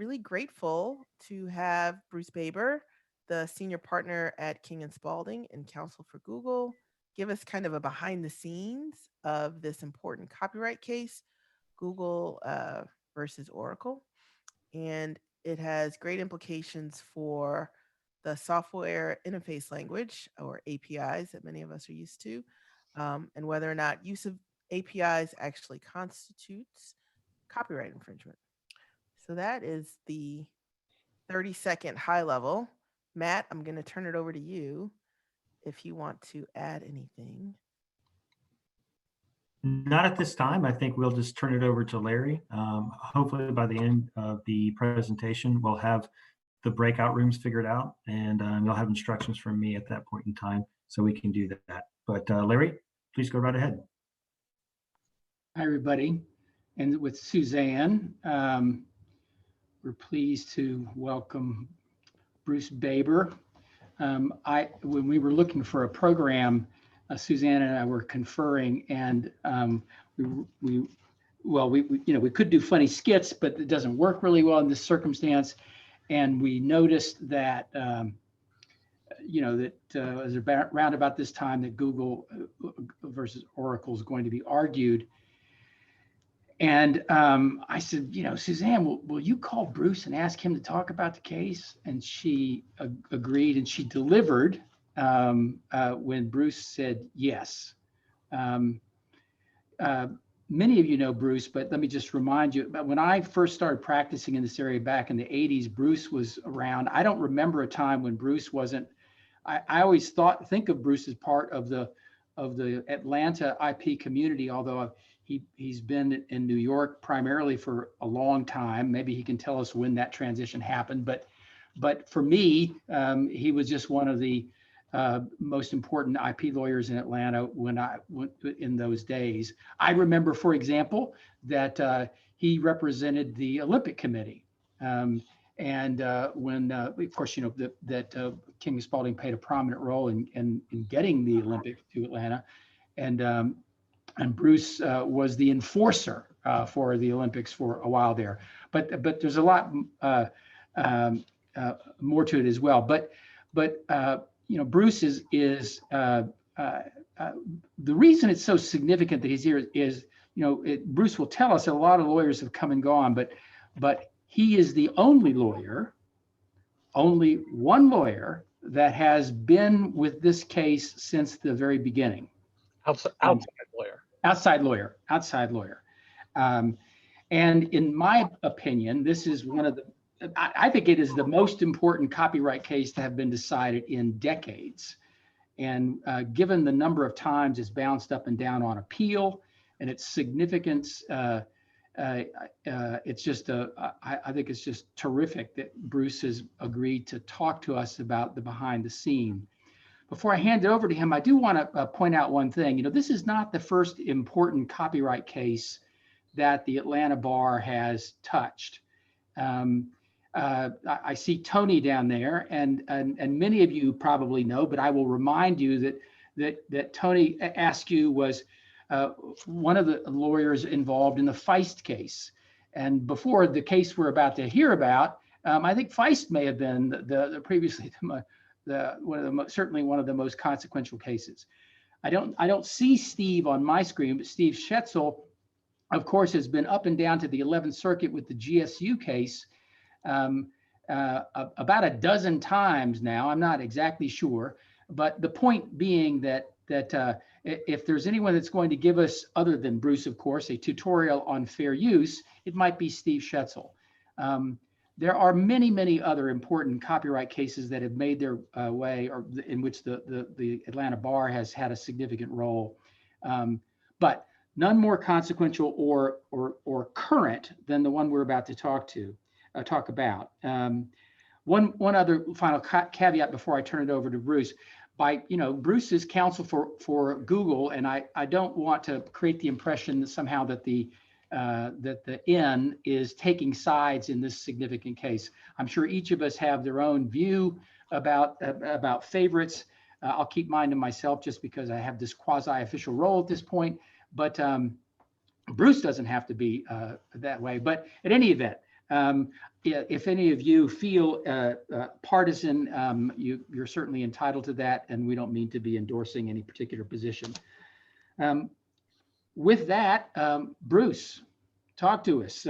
really grateful to have Bruce Baber, the senior partner at King and Spalding and counsel for Google, give us kind of a behind the scenes of this important copyright case, Google versus Oracle. And it has great implications for the software interface language, or APIs, that many of us are used to, and whether or not use of APIs actually constitutes copyright infringement. So that is the 30-second high level. Matt, I'm going to turn it over to you if you want to add anything. Not at this time. I think we'll just turn it over to Larry. Hopefully by the end of the presentation, we'll have the breakout rooms figured out, and you'll have instructions from me at that point in time so we can do that. But Larry, please go right ahead. Hi, everybody. And with Suzanne, we're pleased to welcome Bruce Baber. When we were looking for a program, Suzanne and I were conferring, and we could do funny skits, but it doesn't work really well in this circumstance. And we noticed that as around about this time that Google versus Oracle is going to be argued. And I said, Suzanne, will you call Bruce and ask him to talk about the case? And she agreed, and she delivered when Bruce said yes. Many of you know Bruce, but let me just remind you, when I first started practicing in this area back in the 80s, Bruce was around. I don't remember a time when Bruce wasn't. I always think of Bruce as part of the Atlanta IP community, although he's been in New York primarily for a long time. Maybe he can tell us when that transition happened. But for me, he was just one of the most important IP lawyers in Atlanta when I went in those days. I remember, for example, that he represented the Olympic Committee. And when, of course, that King and Spalding played a prominent role in getting the Olympics to Atlanta. And Bruce was the enforcer for the Olympics for a while there. But there's a lot more to it as well. But Bruce is the reason it's so significant that he's here is, Bruce will tell us that a lot of lawyers have come and gone, but he is the only one lawyer that has been with this case since the very beginning. Outside lawyer. And in my opinion, this is I think it is the most important copyright case to have been decided in decades. And given the number of times it's bounced up and down on appeal and its significance, it's just I think it's just terrific that Bruce has agreed to talk to us about the behind the scene. Before I hand it over to him, I do want to point out one thing. This is not the first important copyright case that the Atlanta Bar has touched. I see Tony down there, and many of you probably know, but I will remind you that Tony Askew was one of the lawyers involved in the Feist case. And before the case we're about to hear about, I think Feist may have been certainly one of the most consequential cases. I don't see Steve on my screen, but Steve Schetzel, of course, has been up and down to the 11th Circuit with the GSU case about a dozen times now. I'm not exactly sure, but the point being that if there's anyone that's going to give us, other than Bruce, of course, a tutorial on fair use, it might be Steve Schetzel. There are many other important copyright cases that have made their way, or in which the Atlanta Bar has had a significant role, but none more consequential or current than the one we're about to talk about. One other final caveat before I turn it over to Bruce. Bruce is counsel for Google, and I don't want to create the impression that somehow that the N is taking sides in this significant case. I'm sure each of us have their own view about favorites. I'll keep mine to myself just because I have this quasi-official role at this point. But Bruce doesn't have to be that way. But at any event, If any of you feel partisan, you're certainly entitled to that, and we don't mean to be endorsing any particular position. With that, Bruce, talk to us.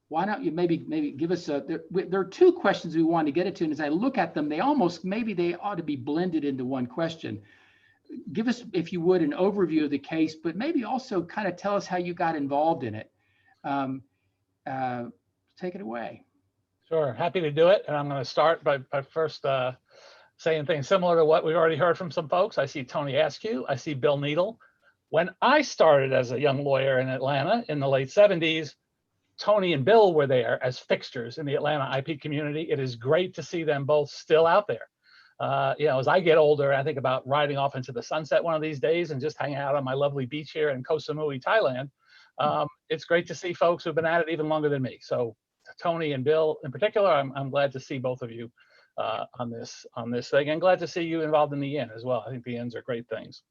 Why don't you maybe give us there are two questions we want to get into, and as I look at them, they ought to be blended into one question. Give us, if you would, an overview of the case, but maybe also kind of tell us how you got involved in it. Take it away. Sure, happy to do it. And I'm going to start by first saying things similar to what we've already heard from some folks. I see Tony Askew, I see Bill Needle. When I started as a young lawyer in Atlanta in the late 70s, Tony and Bill were there as fixtures in the Atlanta IP community. It is great to see them both still out there. As I get older, I think about riding off into the sunset one of these days and just hanging out on my lovely beach here in Koh Samui, Thailand. It's great to see folks who've been at it even longer than me. So Tony and Bill in particular, I'm glad to see both of you on this thing, and glad to see you involved in the Inn as well. I think the Inns are great things.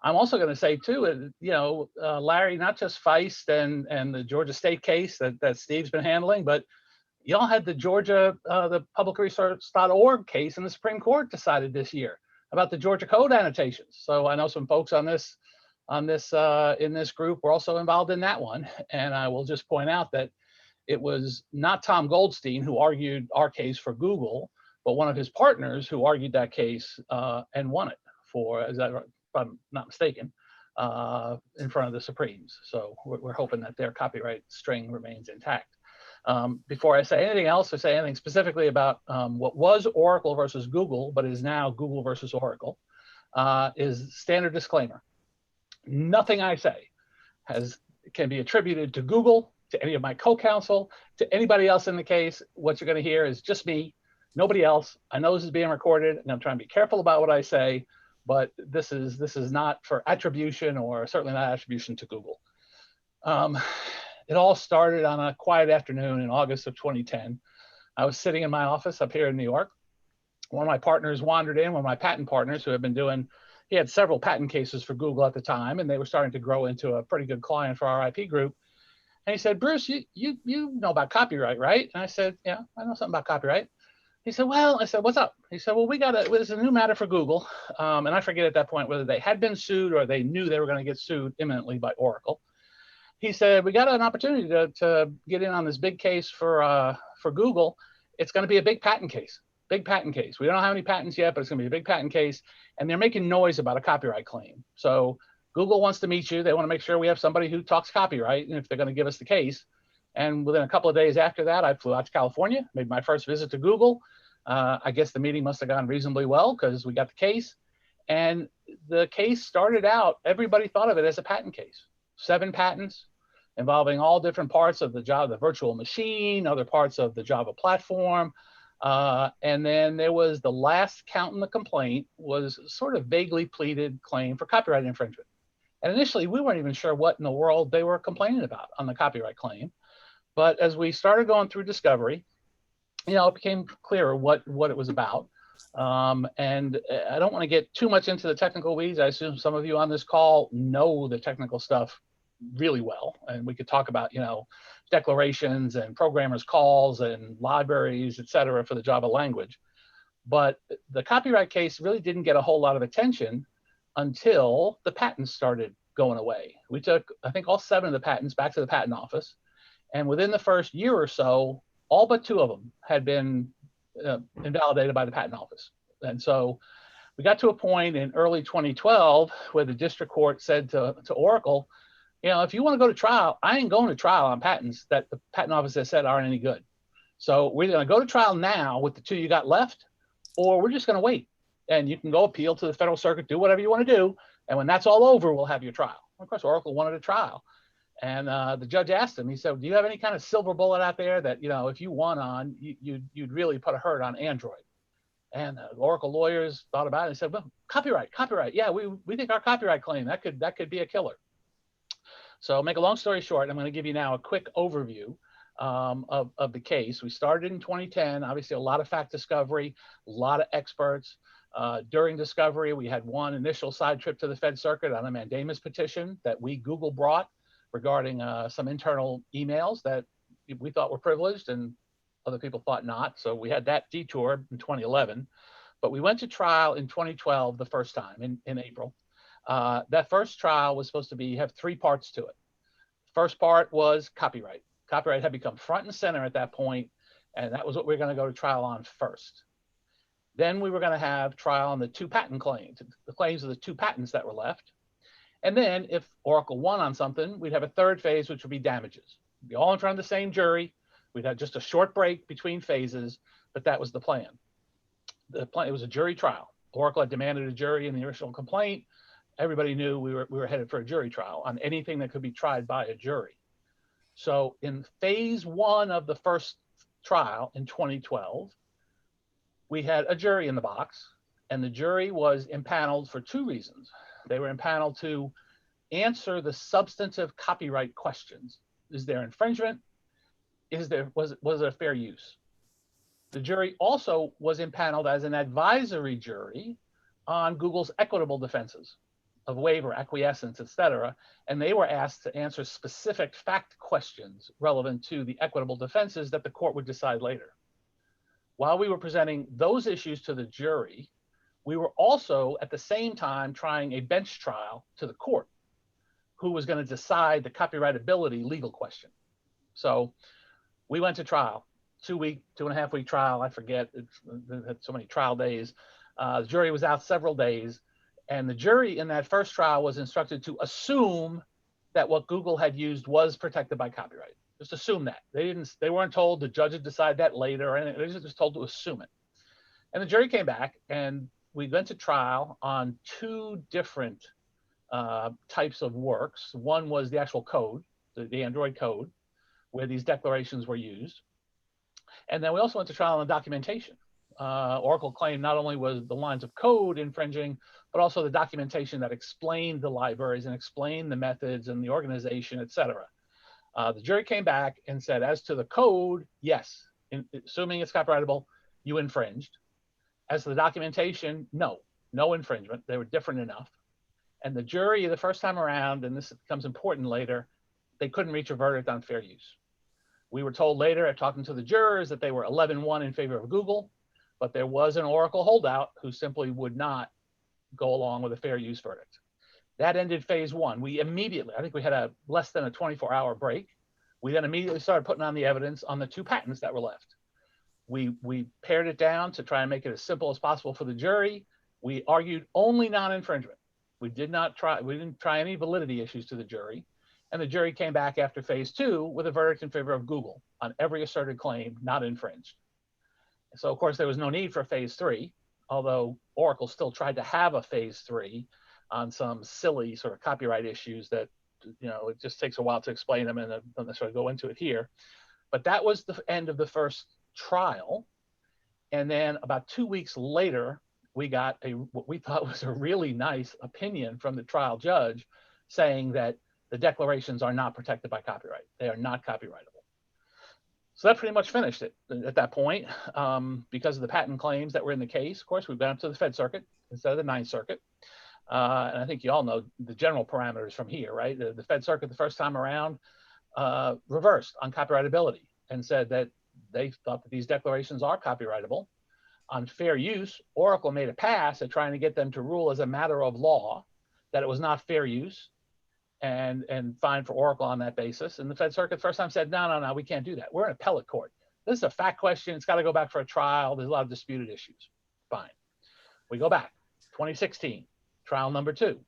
I'm also going to say too, Larry, not just Feist and the Georgia State case that Steve's been handling, but y'all had the Georgia, the publicresearch.org case in the Supreme Court decided this year about the Georgia Code annotations. So I know some folks in this group were also involved in that one. And I will just point out that it was not Tom Goldstein who argued our case for Google, but one of his partners who argued that case and won it if I'm not mistaken, in front of the Supremes. So we're hoping that their copyright string remains intact. Before I say anything else or say anything specifically about what was Oracle versus Google, but is now Google versus Oracle, is standard disclaimer. Nothing I say can be attributed to Google, to any of my co-counsel, to anybody else in the case. What you're going to hear is just me, nobody else. I know this is being recorded, and I'm trying to be careful about what I say, but this is not for attribution, or certainly not attribution to Google. It all started on a quiet afternoon in August of 2010. I was sitting in my office up here in New York. One of my partners wandered in, one of my patent partners who had been he had several patent cases for Google at the time, and they were starting to grow into a pretty good client for our IP group. And he said, Bruce, you know about copyright, right? And I said, yeah, I know something about copyright. He said, well, I said, what's up? He said, well, there's a new matter for Google. And I forget at that point whether they had been sued or they knew they were going to get sued imminently by Oracle. He said, we got an opportunity to get in on this big case for Google. It's going to be a big patent case. We don't know how many patents yet, but it's going to be a big patent case. And they're making noise about a copyright claim. So Google wants to meet you. They want to make sure we have somebody who talks copyright, and if they're going to give us the case. And within a couple of days after that, I flew out to California, made my first visit to Google. I guess the meeting must have gone reasonably well because we got the case. And the case started out, everybody thought of it as a patent case. 7 patents involving all different parts of the virtual machine, other parts of the Java platform. And then there was the last count in the complaint was sort of vaguely pleaded claim for copyright infringement. And initially, we weren't even sure what in the world they were complaining about on the copyright claim. But as we started going through discovery, it became clearer what it was about. And I don't want to get too much into the technical weeds. I assume some of you on this call know the technical stuff really well. And we could talk about, declarations and programmers calls and libraries, et cetera, for the Java language. But the copyright case really didn't get a whole lot of attention until the patents started going away. We took, I think, all 7 of the patents back to the patent office. And within the first year or so, all but 2 of them had been invalidated by the patent office. And so we got to a point in early 2012 where the district court said to Oracle, if you want to go to trial, I ain't going to trial on patents that the patent office has said aren't any good. So we're going to go to trial now with the 2 you got left, or we're just going to wait. And you can go appeal to the federal circuit, do whatever you want to do. And when that's all over, we'll have your trial. Of course, Oracle wanted a trial. And the judge asked him, he said, do you have any kind of silver bullet out there that, if you won on, you'd really put a hurt on Android? And the Oracle lawyers thought about it and said, well, copyright. Yeah, we think our copyright claim, that could be a killer. So make a long story short, I'm going to give you now a quick overview of the case. We started in 2010, obviously a lot of fact discovery, a lot of experts. During discovery, we had one initial side trip to the Fed Circuit on a mandamus petition that Google brought regarding some internal emails that we thought were privileged and other people thought not. So we had that detour in 2011, but we went to trial in 2012 the first time in April. That first trial was supposed to have 3 parts to it. First part was copyright. Copyright had become front and center at that point, and that was what we were going to go to trial on first. Then we were going to have trial on the 2 patent claims, the claims of the 2 patents that were left. And then if Oracle won on something, we'd have a third phase, which would be damages. We'd be all in front of the same jury. We'd have just a short break between phases, but that was the plan. It was a jury trial. Oracle had demanded a jury in the original complaint. Everybody knew we were headed for a jury trial on anything that could be tried by a jury. So in phase 1 of the first trial in 2012, we had a jury in the box, and the jury was impaneled for 2 reasons. They were impaneled to answer the substantive copyright questions. Is there infringement? Was it a fair use? The jury also was impaneled as an advisory jury on Google's equitable defenses of waiver, acquiescence, etc. And they were asked to answer specific fact questions relevant to the equitable defenses that the court would decide later. While we were presenting those issues to the jury, we were also at the same time trying a bench trial to the court, who was going to decide the copyrightability legal question. So we went to trial, 2.5 week trial. I forget, it had so many trial days. The jury was out several days. And the jury in that first trial was instructed to assume that what Google had used was protected by copyright. Just assume that. They weren't told the judge would decide that later, and they were just told to assume it. And the jury came back, and we went to trial on 2 different types of works. One was the actual code, the Android code, where these declarations were used. And then we also went to trial on the documentation. Oracle claimed not only was the lines of code infringing, but also the documentation that explained the libraries and explained the methods and the organization, et cetera. The jury came back and said, as to the code, yes, assuming it's copyrightable, you infringed. As to the documentation, no infringement. They were different enough. And the jury, the first time around, and this becomes important later, they couldn't reach a verdict on fair use. We were told later at talking to the jurors that they were 11-1 in favor of Google, but there was an Oracle holdout who simply would not go along with a fair use verdict. That ended phase 1. We immediately, I think we had a less than a 24-hour break. We then immediately started putting on the evidence on the 2 patents that were left. We pared it down to try and make it as simple as possible for the jury. We argued only non-infringement. We didn't try any validity issues to the jury. And the jury came back after phase 2 with a verdict in favor of Google on every asserted claim not infringed. So of course there was no need for phase 3, although Oracle still tried to have a phase 3 on some silly sort of copyright issues that, it just takes a while to explain them, and I don't necessarily go into it here. But that was the end of the first trial. And then about 2 weeks later, we got what we thought was a really nice opinion from the trial judge saying that the declarations are not protected by copyright. They are not copyrightable. So that pretty much finished it at that point. Because of the patent claims that were in the case, of course, we went up to the Fed Circuit instead of the Ninth Circuit. And I think you all know the general parameters from here, right? The Fed Circuit the first time around reversed on copyrightability and said that they thought that these declarations are copyrightable. On fair use, Oracle made a pass at trying to get them to rule as a matter of law that it was not fair use and fine for Oracle on that basis. And the Fed Circuit the first time said, no, we can't do that. We're an appellate court. This is a fact question. It's got to go back for a trial. There's a lot of disputed issues. Fine. We go back, 2016, trial number 2.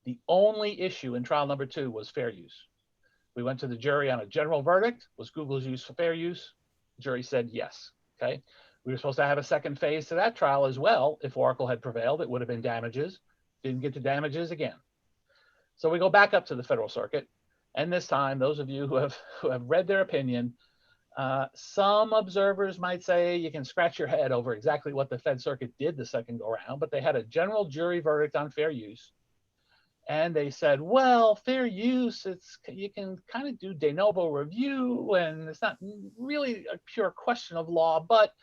The only issue in trial number 2 was fair use. We went to the jury on a general verdict. Was Google's use for fair use? The jury said yes. Okay. We were supposed to have a second phase to that trial as well. If Oracle had prevailed, it would have been damages. Didn't get to damages again. So we go back up to the Federal Circuit. And this time, those of you who have read their opinion, some observers might say you can scratch your head over exactly what the Fed Circuit did the second go around, but they had a general jury verdict on fair use. And they said, well, fair use, you can kind of do de novo review, and it's not really a pure question of law, but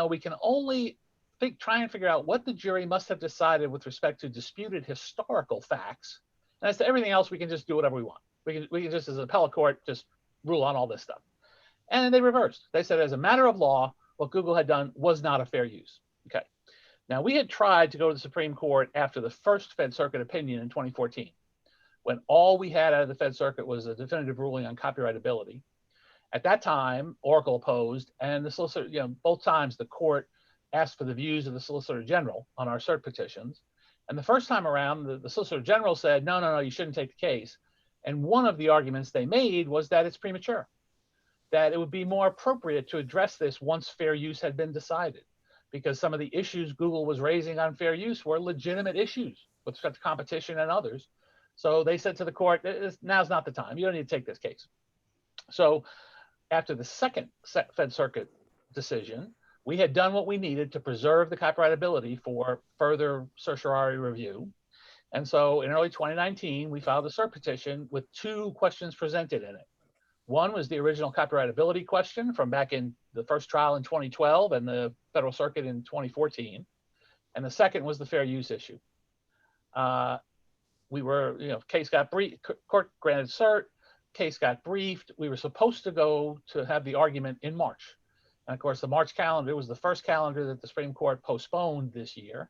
we can only try and figure out what the jury must have decided with respect to disputed historical facts. And as to everything else, we can just do whatever we want. We can just, as an appellate court, just rule on all this stuff. And they reversed. They said, as a matter of law, what Google had done was not a fair use. Okay. Now, we had tried to go to the Supreme Court after the first Fed Circuit opinion in 2014, when all we had out of the Fed Circuit was a definitive ruling on copyrightability. At that time, Oracle opposed, and the solicitor, both times the court asked for the views of the Solicitor General on our cert petitions. And the first time around, the Solicitor General said, no, you shouldn't take the case. And one of the arguments they made was that it's premature, that it would be more appropriate to address this once fair use had been decided, because some of the issues Google was raising on fair use were legitimate issues with respect to competition and others. So they said to the court, now's not the time. You don't need to take this case. So after the second Fed Circuit decision, we had done what we needed to preserve the copyrightability for further certiorari review. And so in early 2019, we filed a cert petition with 2 questions presented in it. One was the original copyrightability question from back in the first trial in 2012 and the Federal Circuit in 2014. And the second was the fair use issue. Case got briefed, court granted cert, case got briefed. We were supposed to go to have the argument in March. And of course, the March calendar was the first calendar that the Supreme Court postponed this year.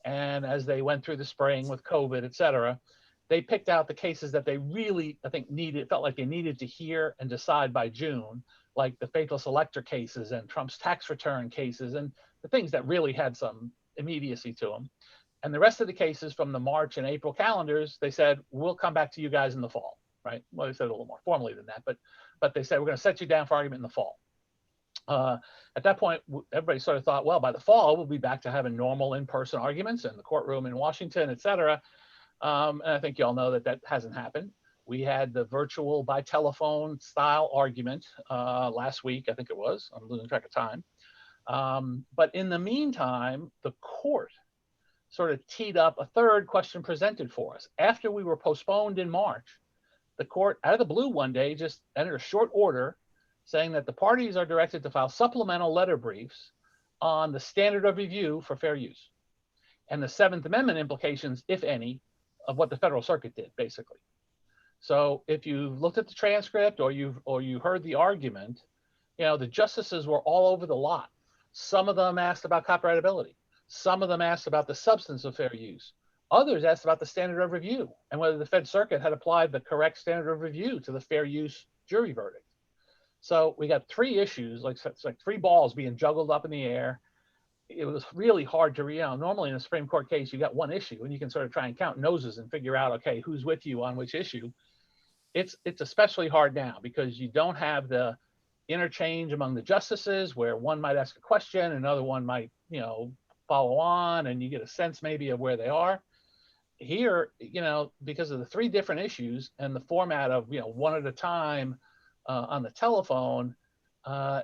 And as they went through the spring with COVID, et cetera, they picked out the cases that they really, I think, felt like they needed to hear and decide by June, like the faithless elector cases and Trump's tax return cases and the things that really had some immediacy to them. And the rest of the cases from the March and April calendars, they said, we'll come back to you guys in the fall, right? Well, they said a little more formally than that, but they said, we're going to set you down for argument in the fall. At that point, everybody sort of thought, well, by the fall, we'll be back to having normal in-person arguments in the courtroom in Washington, et cetera. And I think you all know that hasn't happened. We had the virtual by telephone style argument last week, I think it was. I'm losing track of time. But in the meantime, the court sort of teed up a third question presented for us. After we were postponed in March, the court, out of the blue one day, just entered a short order saying that the parties are directed to file supplemental letter briefs on the standard of review for fair use and the Seventh Amendment implications, if any, of what the Federal Circuit did, basically. So if you looked at the transcript or you heard the argument, the justices were all over the lot. Some of them asked about copyrightability. Some of them asked about the substance of fair use. Others asked about the standard of review and whether the Fed Circuit had applied the correct standard of review to the fair use jury verdict. So we got 3 issues, it's like 3 balls being juggled up in the air. It was really hard to normally in a Supreme Court case, you got one issue and you can sort of try and count noses and figure out, okay, who's with you on which issue. It's especially hard now because you don't have the interchange among the justices where one might ask a question, another one might, follow on, and you get a sense maybe of where they are. Here, because of the 3 different issues and the format of, one at a time on the telephone,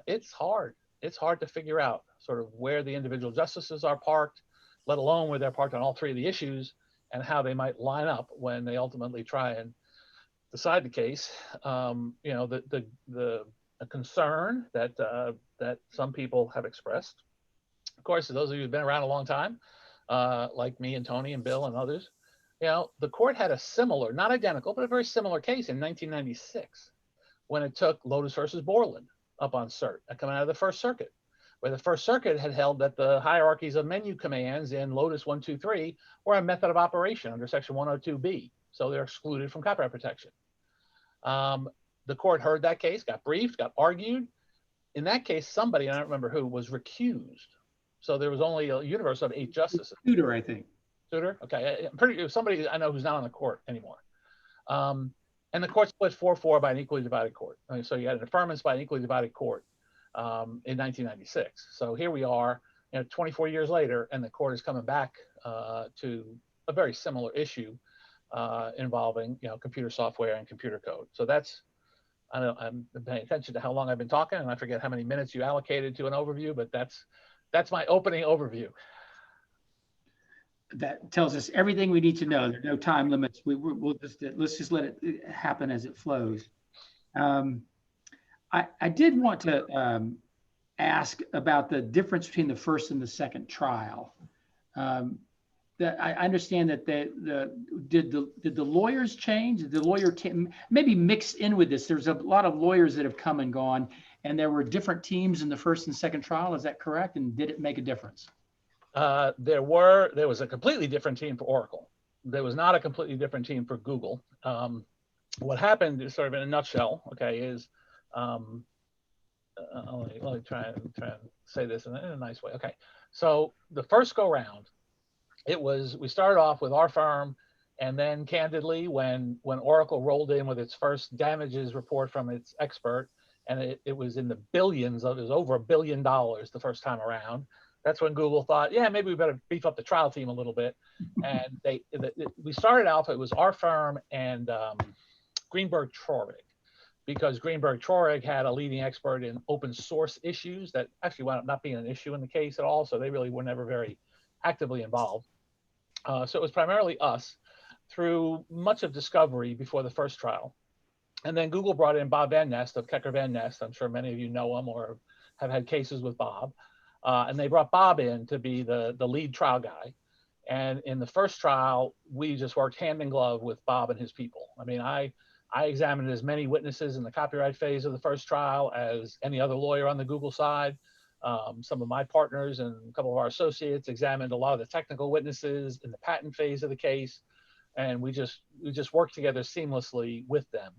it's hard. It's hard to figure out sort of where the individual justices are parked, let alone where they're parked on all 3 of the issues and how they might line up when they ultimately try and decide the case. The concern that some people have expressed, of course, those of you who've been around a long time, like me and Tony and Bill and others, the court had a similar, not identical, but a very similar case in 1996 when it took Lotus versus Borland up on cert coming out of the First Circuit, where the First Circuit had held that the hierarchies of menu commands in Lotus 123 were a method of operation under Section 102B, so they're excluded from copyright protection. The court heard that case, got briefed, got argued. In that case, somebody, I don't remember who, was recused. So there was only a universe of 8 justices. Souter, I think. Souter? Okay. It was somebody I know who's not on the court anymore. And the court split 4-4 by an equally divided court. So you had an affirmance by an equally divided court in 1996. So here we are, 24 years later, and the court is coming back to a very similar issue involving, computer software and computer code. So that's, I don't know, I'm paying attention to how long I've been talking, and I forget how many minutes you allocated to an overview, but that's my opening overview. That tells us everything we need to know. There are no time limits. Let's just let it happen as it flows. I did want to ask about the difference between the first and the second trial. That I understand that did the lawyers change? Did the lawyer team maybe mixed in with this? There's a lot of lawyers that have come and gone, and there were different teams in the first and second trial. Is that correct? And did it make a difference? There was a completely different team for Oracle. There was not a completely different team for Google. What happened is, sort of in a nutshell, okay, is let me try and say this in a nice way. Okay, so the first go round, we started off with our firm, and then candidly, when Oracle rolled in with its first damages report from its expert, and it was in the billions, it was over $1 billion the first time around. That's when Google thought, yeah, maybe we better beef up the trial team a little bit. And we started off, it was our firm and Greenberg Traurig, because Greenberg Traurig had a leading expert in open source issues that actually wound up not being an issue in the case at all. So they really were never very actively involved. So it was primarily us through much of discovery before the first trial. And then Google brought in Bob Van Nest of Kecker Van Nest. I'm sure many of you know him or have had cases with Bob. And they brought Bob in to be the lead trial guy. And in the first trial, we just worked hand in glove with Bob and his people. I mean, I examined as many witnesses in the copyright phase of the first trial as any other lawyer on the Google side. Some of my partners and a couple of our associates examined a lot of the technical witnesses in the patent phase of the case. And we just worked together seamlessly with them.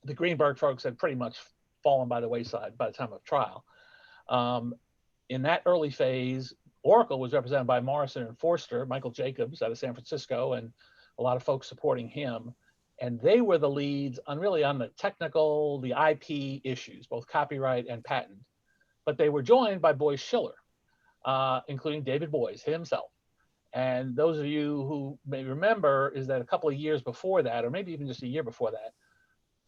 The Greenberg folks had pretty much fallen by the wayside by the time of trial. In that early phase, Oracle was represented by Morrison and Forster, Michael Jacobs out of San Francisco, and a lot of folks supporting him. And they were the leads on the technical, the IP issues, both copyright and patent. But they were joined by Boyce Schiller, including David Boies himself. And those of you who may remember is that a couple of years before that, or maybe even just a year before that,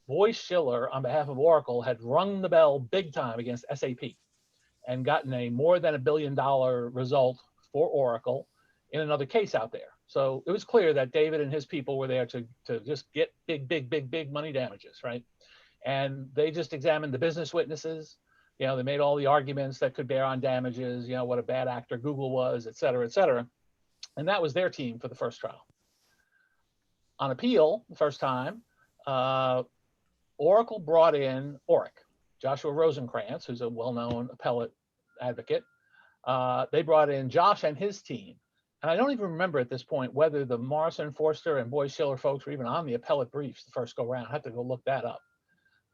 Boyce Schiller, on behalf of Oracle, had rung the bell big time against SAP and gotten a more than $1 billion result for Oracle in another case out there. So it was clear that David and his people were there to just get big money damages, right? And they just examined the business witnesses. You know, they made all the arguments that could bear on damages, you know, what a bad actor Google was, et cetera, et cetera. And that was their team for the first trial. On appeal, the first time, Oracle brought in Oric, Joshua Rosenkrantz, who's a well-known appellate advocate. They brought in Josh and his team. And I don't even remember at this point whether the Morrison, Forster, and Boyce Schiller folks were even on the appellate briefs the first go round. I have to go look that up.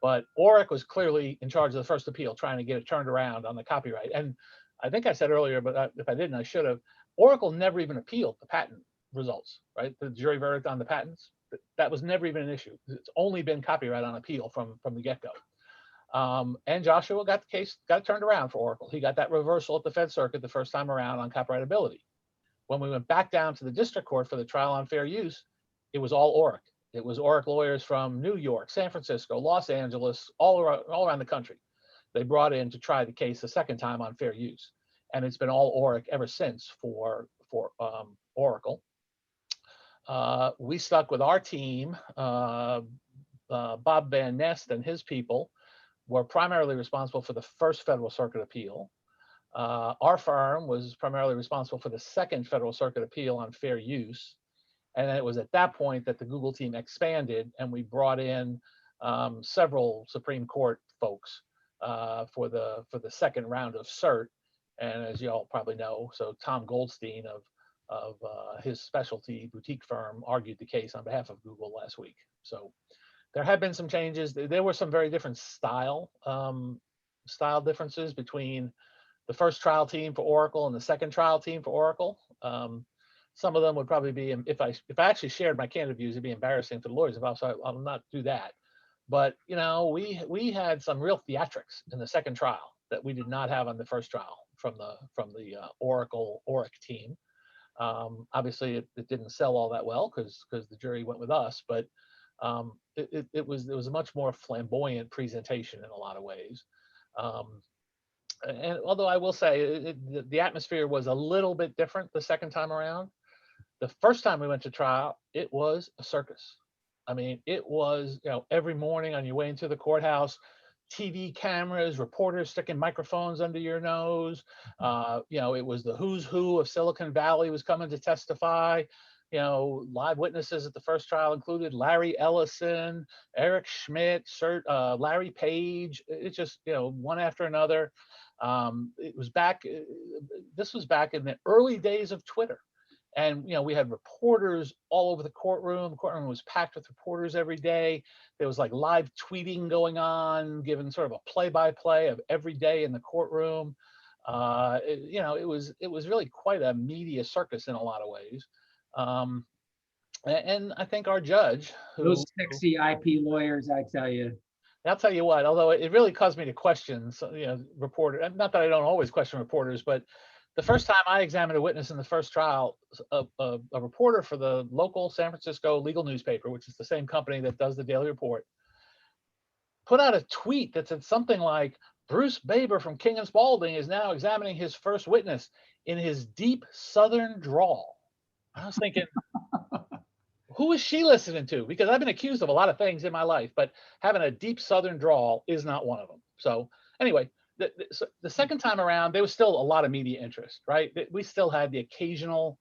But Oric was clearly in charge of the first appeal, trying to get it turned around on the copyright. And I think I said earlier, but if I didn't, I should have. Oracle never even appealed the patent results, right? The jury verdict on the patents, that was never even an issue. It's only been copyright on appeal from the get-go. And Joshua got it turned around for Oracle. He got that reversal at the Fed Circuit the first time around on copyrightability. When we went back down to the district court for the trial on fair use, it was all Oric. It was Oric lawyers from New York, San Francisco, Los Angeles, all around the country. They brought in to try the case a second time on fair use. And it's been all Oric ever since for Oracle. We stuck with our team. Bob Van Nest and his people were primarily responsible for the first Federal Circuit appeal. Our firm was primarily responsible for the second Federal Circuit appeal on fair use. And it was at that point that the Google team expanded and we brought in several Supreme Court folks for the second round of cert. And as you all probably know, so Tom Goldstein of his specialty boutique firm argued the case on behalf of Google last week. So there have been some changes. There were some very different style differences between the first trial team for Oracle and the second trial team for Oracle. Some of them would probably be, if I actually shared my candid views, it'd be embarrassing for the lawyers if I'll not do that. But you know, we had some real theatrics in the second trial that we did not have on the first trial from the Oracle Oric team. Obviously, it didn't sell all that well because the jury went with us, but it was a much more flamboyant presentation in a lot of ways. And although I will say the atmosphere was a little bit different the second time around. The first time we went to trial, it was a circus. I mean, it was, you know, every morning on your way into the courthouse, TV cameras, reporters sticking microphones under your nose. You know, it was the who's who of Silicon Valley was coming to testify. live witnesses at the first trial included Larry Ellison, Eric Schmidt, Larry Page. It's just, one after another. It was back, this was back in the early days of Twitter. And, we had reporters all over the courtroom. The courtroom was packed with reporters every day. There was like live tweeting going on, giving sort of a play-by-play of every day in the courtroom. It was really quite a media circus in a lot of ways. And I think our judge, Those sexy IP lawyers, I tell you. I'll tell you what, although it really caused me to question, reporter. Not that I don't always question reporters, but the first time I examined a witness in the first trial, a reporter for the local San Francisco legal newspaper, which is the same company that does the Daily Report, put out a tweet that said something like, Bruce Baber from King and Spalding is now examining his first witness in his deep Southern drawl. I was thinking, who is she listening to? Because I've been accused of a lot of things in my life, but having a deep Southern drawl is not one of them. So anyway, the second time around, there was still a lot of media interest, right? We still had the occasional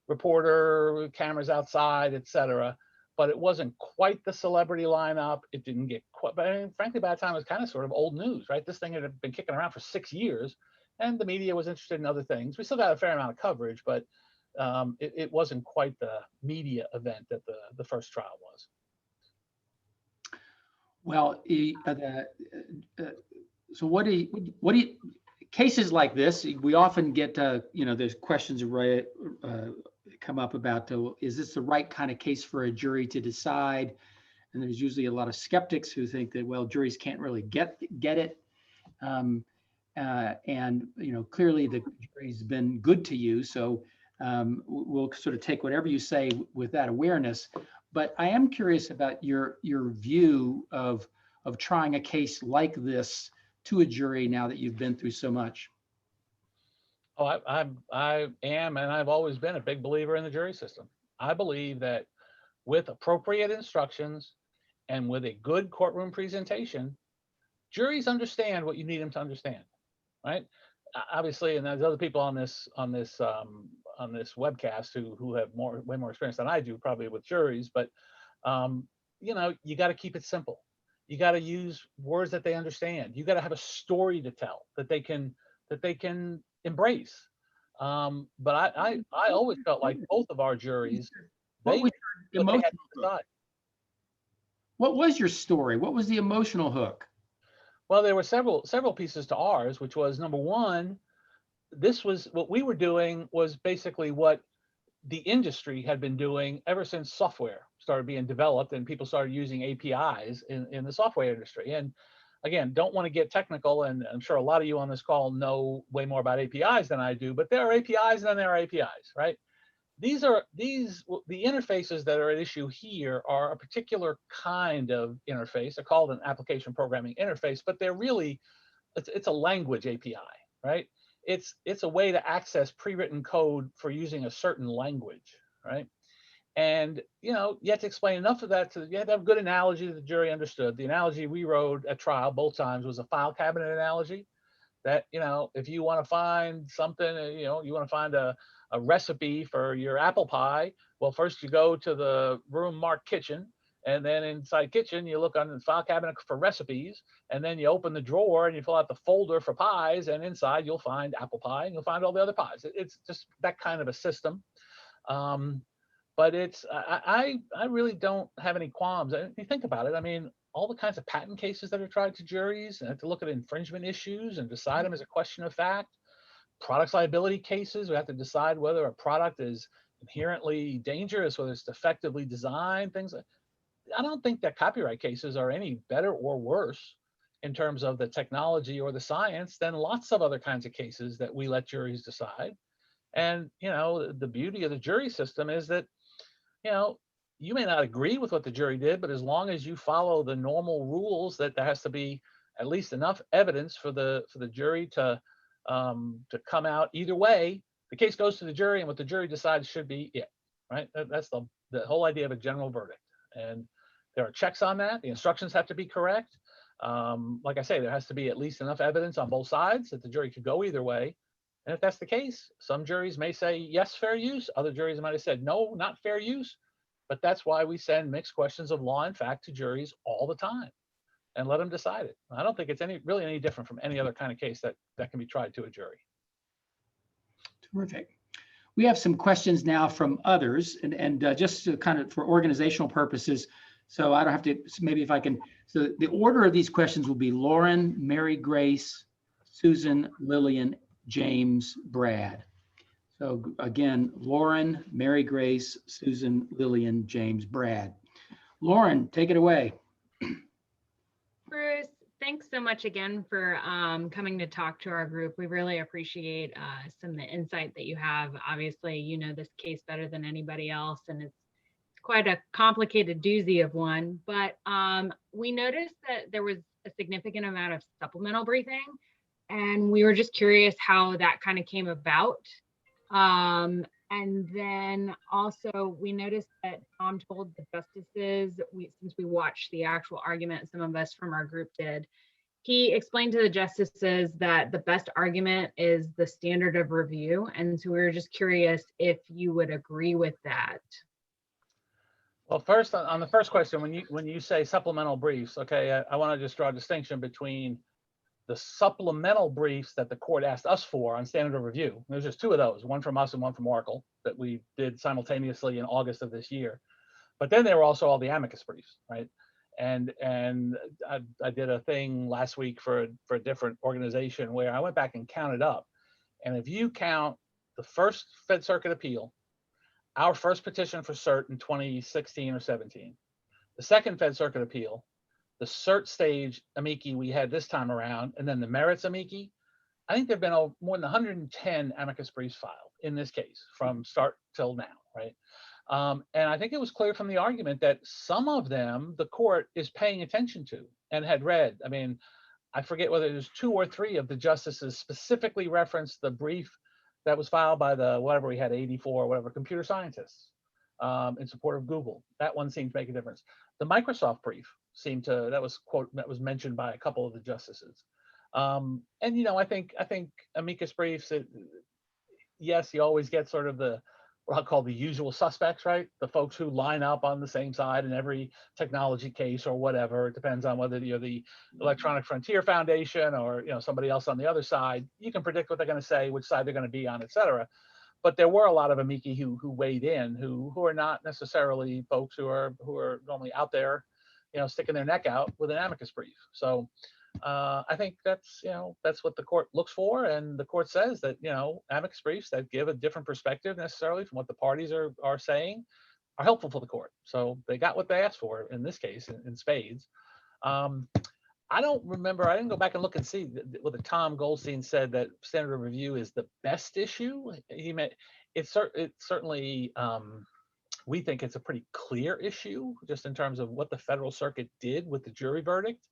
reporter, cameras outside, etc. But it wasn't quite the celebrity lineup. It didn't get quite, but I mean, frankly, by the time it was kind of sort of old news, right? This thing had been kicking around for 6 years and the media was interested in other things. We still got a fair amount of coverage, but it wasn't quite the media event that the first trial was. Well, so what do you cases like this? We often get there's questions come up about is this the right kind of case for a jury to decide? And there's usually a lot of skeptics who think that, well, juries can't really get it. And clearly the jury's been good to you, so we'll sort of take whatever you say with that awareness. But I am curious about your view of trying a case like this to a jury now that you've been through so much. Oh, I am, and I've always been a big believer in the jury system. I believe that with appropriate instructions and with a good courtroom presentation, juries understand what you need them to understand, right? Obviously, and there's other people on this webcast who have way more experience than I do, probably with juries. But you got to keep it simple. You got to use words that they understand. You got to have a story to tell that they can embrace. But I always felt like both of our juries, What was your story? What was the emotional hook? Well, there were several pieces to ours, which was, number one, this was what we were doing was basically what the industry had been doing ever since software started being developed and people started using APIs in the software industry. And again, don't want to get technical, and I'm sure a lot of you on this call know way more about APIs than I do, but there are APIs and then there are APIs, right? The interfaces that are at issue here are a particular kind of interface. They're called an application programming interface, but they're really, it's a language API, right? It's a way to access pre-written code for using a certain language, right? And you have to explain enough of that you have to have a good analogy that the jury understood. The analogy we wrote at trial both times was a file cabinet analogy. That if you want to find something, you want to find a recipe for your apple pie, well, first you go to the room marked kitchen, and then inside kitchen you look on the file cabinet for recipes, and then you open the drawer and you fill out the folder for pies, and inside you'll find apple pie and you'll find all the other pies. It's just that kind of a system. But I really don't have any qualms. If you think about it, I mean, all the kinds of patent cases that are tried to juries and have to look at infringement issues and decide them as a question of fact. Products liability cases, we have to decide whether a product is inherently dangerous, whether it's defectively designed, things like. I don't think that copyright cases are any better or worse in terms of the technology or the science than lots of other kinds of cases that we let juries decide. And the beauty of the jury system is that you may not agree with what the jury did, but as long as you follow the normal rules, that there has to be at least enough evidence for the jury to come out either way. The case goes to the jury, and what the jury decides should be it, right? That's the whole idea of a general verdict. And there are checks on that. The instructions have to be correct. Like I say, there has to be at least enough evidence on both sides that the jury could go either way. And if that's the case, some juries may say yes, fair use. Other juries might have said no, not fair use. But that's why we send mixed questions of law and fact to juries all the time and let them decide it. I don't think it's really any different from any other kind of case that can be tried to a jury. Terrific. We have some questions now from others, and just to kind of for organizational purposes, so I don't have to, maybe if I can, so the order of these questions will be Lauren, Mary Grace, Susan, Lillian, James, Brad. So again, Lauren, Mary Grace, Susan, Lillian, James, Brad. Lauren, take it away. Bruce, thanks so much again for coming to talk to our group. We really appreciate some of the insight that you have. Obviously, you know this case better than anybody else, and it's quite a complicated doozy of one. But we noticed that there was a significant amount of supplemental briefing, and we were just curious how that kind of came about. And then also we noticed that Tom told the justices, since we watched the actual argument, some of us from our group did, he explained to the justices that the best argument is the standard of review. And so we were just curious if you would agree with that. Well, first on the first question, when you say supplemental briefs, okay, I want to just draw a distinction between the supplemental briefs that the court asked us for on standard of review. There's just two of those, one from us and one from Oracle, that we did simultaneously in August of this year. But then there were also all the amicus briefs, right? And I did a thing last week for a different organization where I went back and counted up. And if you count the first Fed Circuit appeal, our first petition for cert in 2016 or 17, the second Fed Circuit appeal, the cert stage amici we had this time around, and then the merits amici, I think there have been more than 110 amicus briefs filed in this case from start till now, right? And I think it was clear from the argument that some of them the court is paying attention to and had read. I mean, I forget whether there's 2 or 3 of the justices specifically referenced the brief that was filed by the, whatever we had, 84 or whatever, computer scientists in support of Google. That one seemed to make a difference. The Microsoft brief seemed to, that was mentioned by a couple of the justices. And, you know, I think amicus briefs, yes, you always get sort of what I'll call the usual suspects, right? The folks who line up on the same side in every technology case or whatever. It depends on whether you're the Electronic Frontier Foundation or, you know, somebody else on the other side. You can predict what they're going to say, which side they're going to be on, et cetera. But there were a lot of amici who weighed in, who are not necessarily folks who are normally out there, you know, sticking their neck out with an amicus brief. So I think that's what the court looks for, and the court says that, you know, amicus briefs that give a different perspective necessarily from what the parties are saying are helpful for the court. So they got what they asked for in this case in spades. I don't remember. I didn't go back and look and see whether Tom Goldstein said that standard of review is the best issue. He meant it's certainly. We think it's a pretty clear issue just in terms of what the Federal Circuit did with the jury verdict.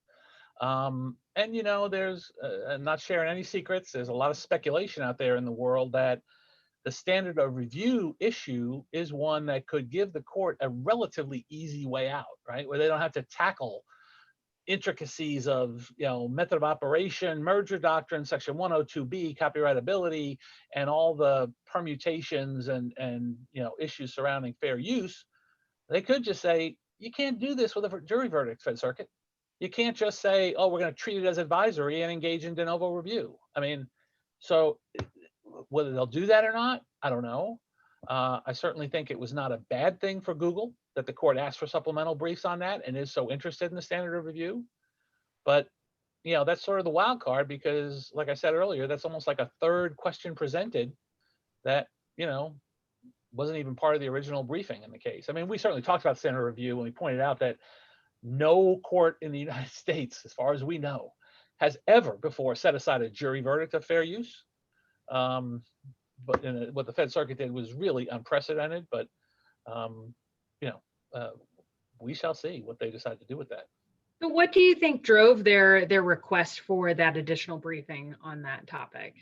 And, you know, there's not sharing any secrets. There's a lot of speculation out there in the world that the standard of review issue is one that could give the court a relatively easy way out, right? Where they don't have to tackle intricacies of, you know, method of operation, merger doctrine, section 102B, copyrightability, and all the permutations and you know, issues surrounding fair use. They could just say, you can't do this with a jury verdict, Fed Circuit. You can't just say, oh, we're going to treat it as advisory and engage in de novo review. I mean, so whether they'll do that or not, I don't know. I certainly think it was not a bad thing for Google that the court asked for supplemental briefs on that and is so interested in the standard of review. But, you know, that's sort of the wild card because, like I said earlier, that's almost like a third question presented that, you know, wasn't even part of the original briefing in the case. I mean, we certainly talked about standard review and we pointed out that no court in the United States, as far as we know, has ever before set aside a jury verdict of fair use. But what the Fed Circuit did was really unprecedented. But you know, we shall see what they decide to do with that. So what do you think drove their request for that additional briefing on that topic?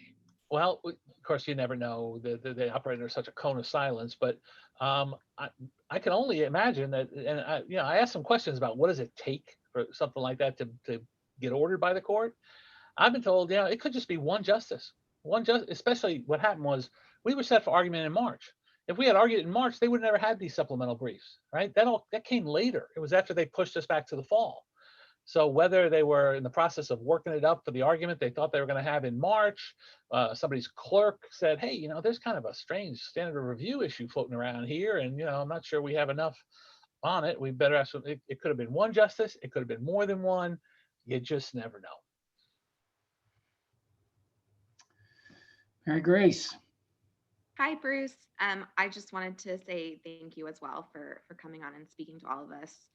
Well, of course, you never know. They operate under such a cone of silence. But I can only imagine that. And I asked some questions about what does it take for something like that to get ordered by the court. I've been told, it could just be one justice. Especially what happened was we were set for argument in March. If we had argued in March, they would have never had these supplemental briefs, right? That came later. It was after they pushed us back to the fall. So whether they were in the process of working it up for the argument they thought they were going to have in March, somebody's clerk said, hey, there's kind of a strange standard of review issue floating around here. And, I'm not sure we have enough on it. We better ask. It could have been one justice. It could have been more than one. You just never know. Mary Grace. Hi, Bruce. I just wanted to say thank you as well for coming on and speaking to all of us.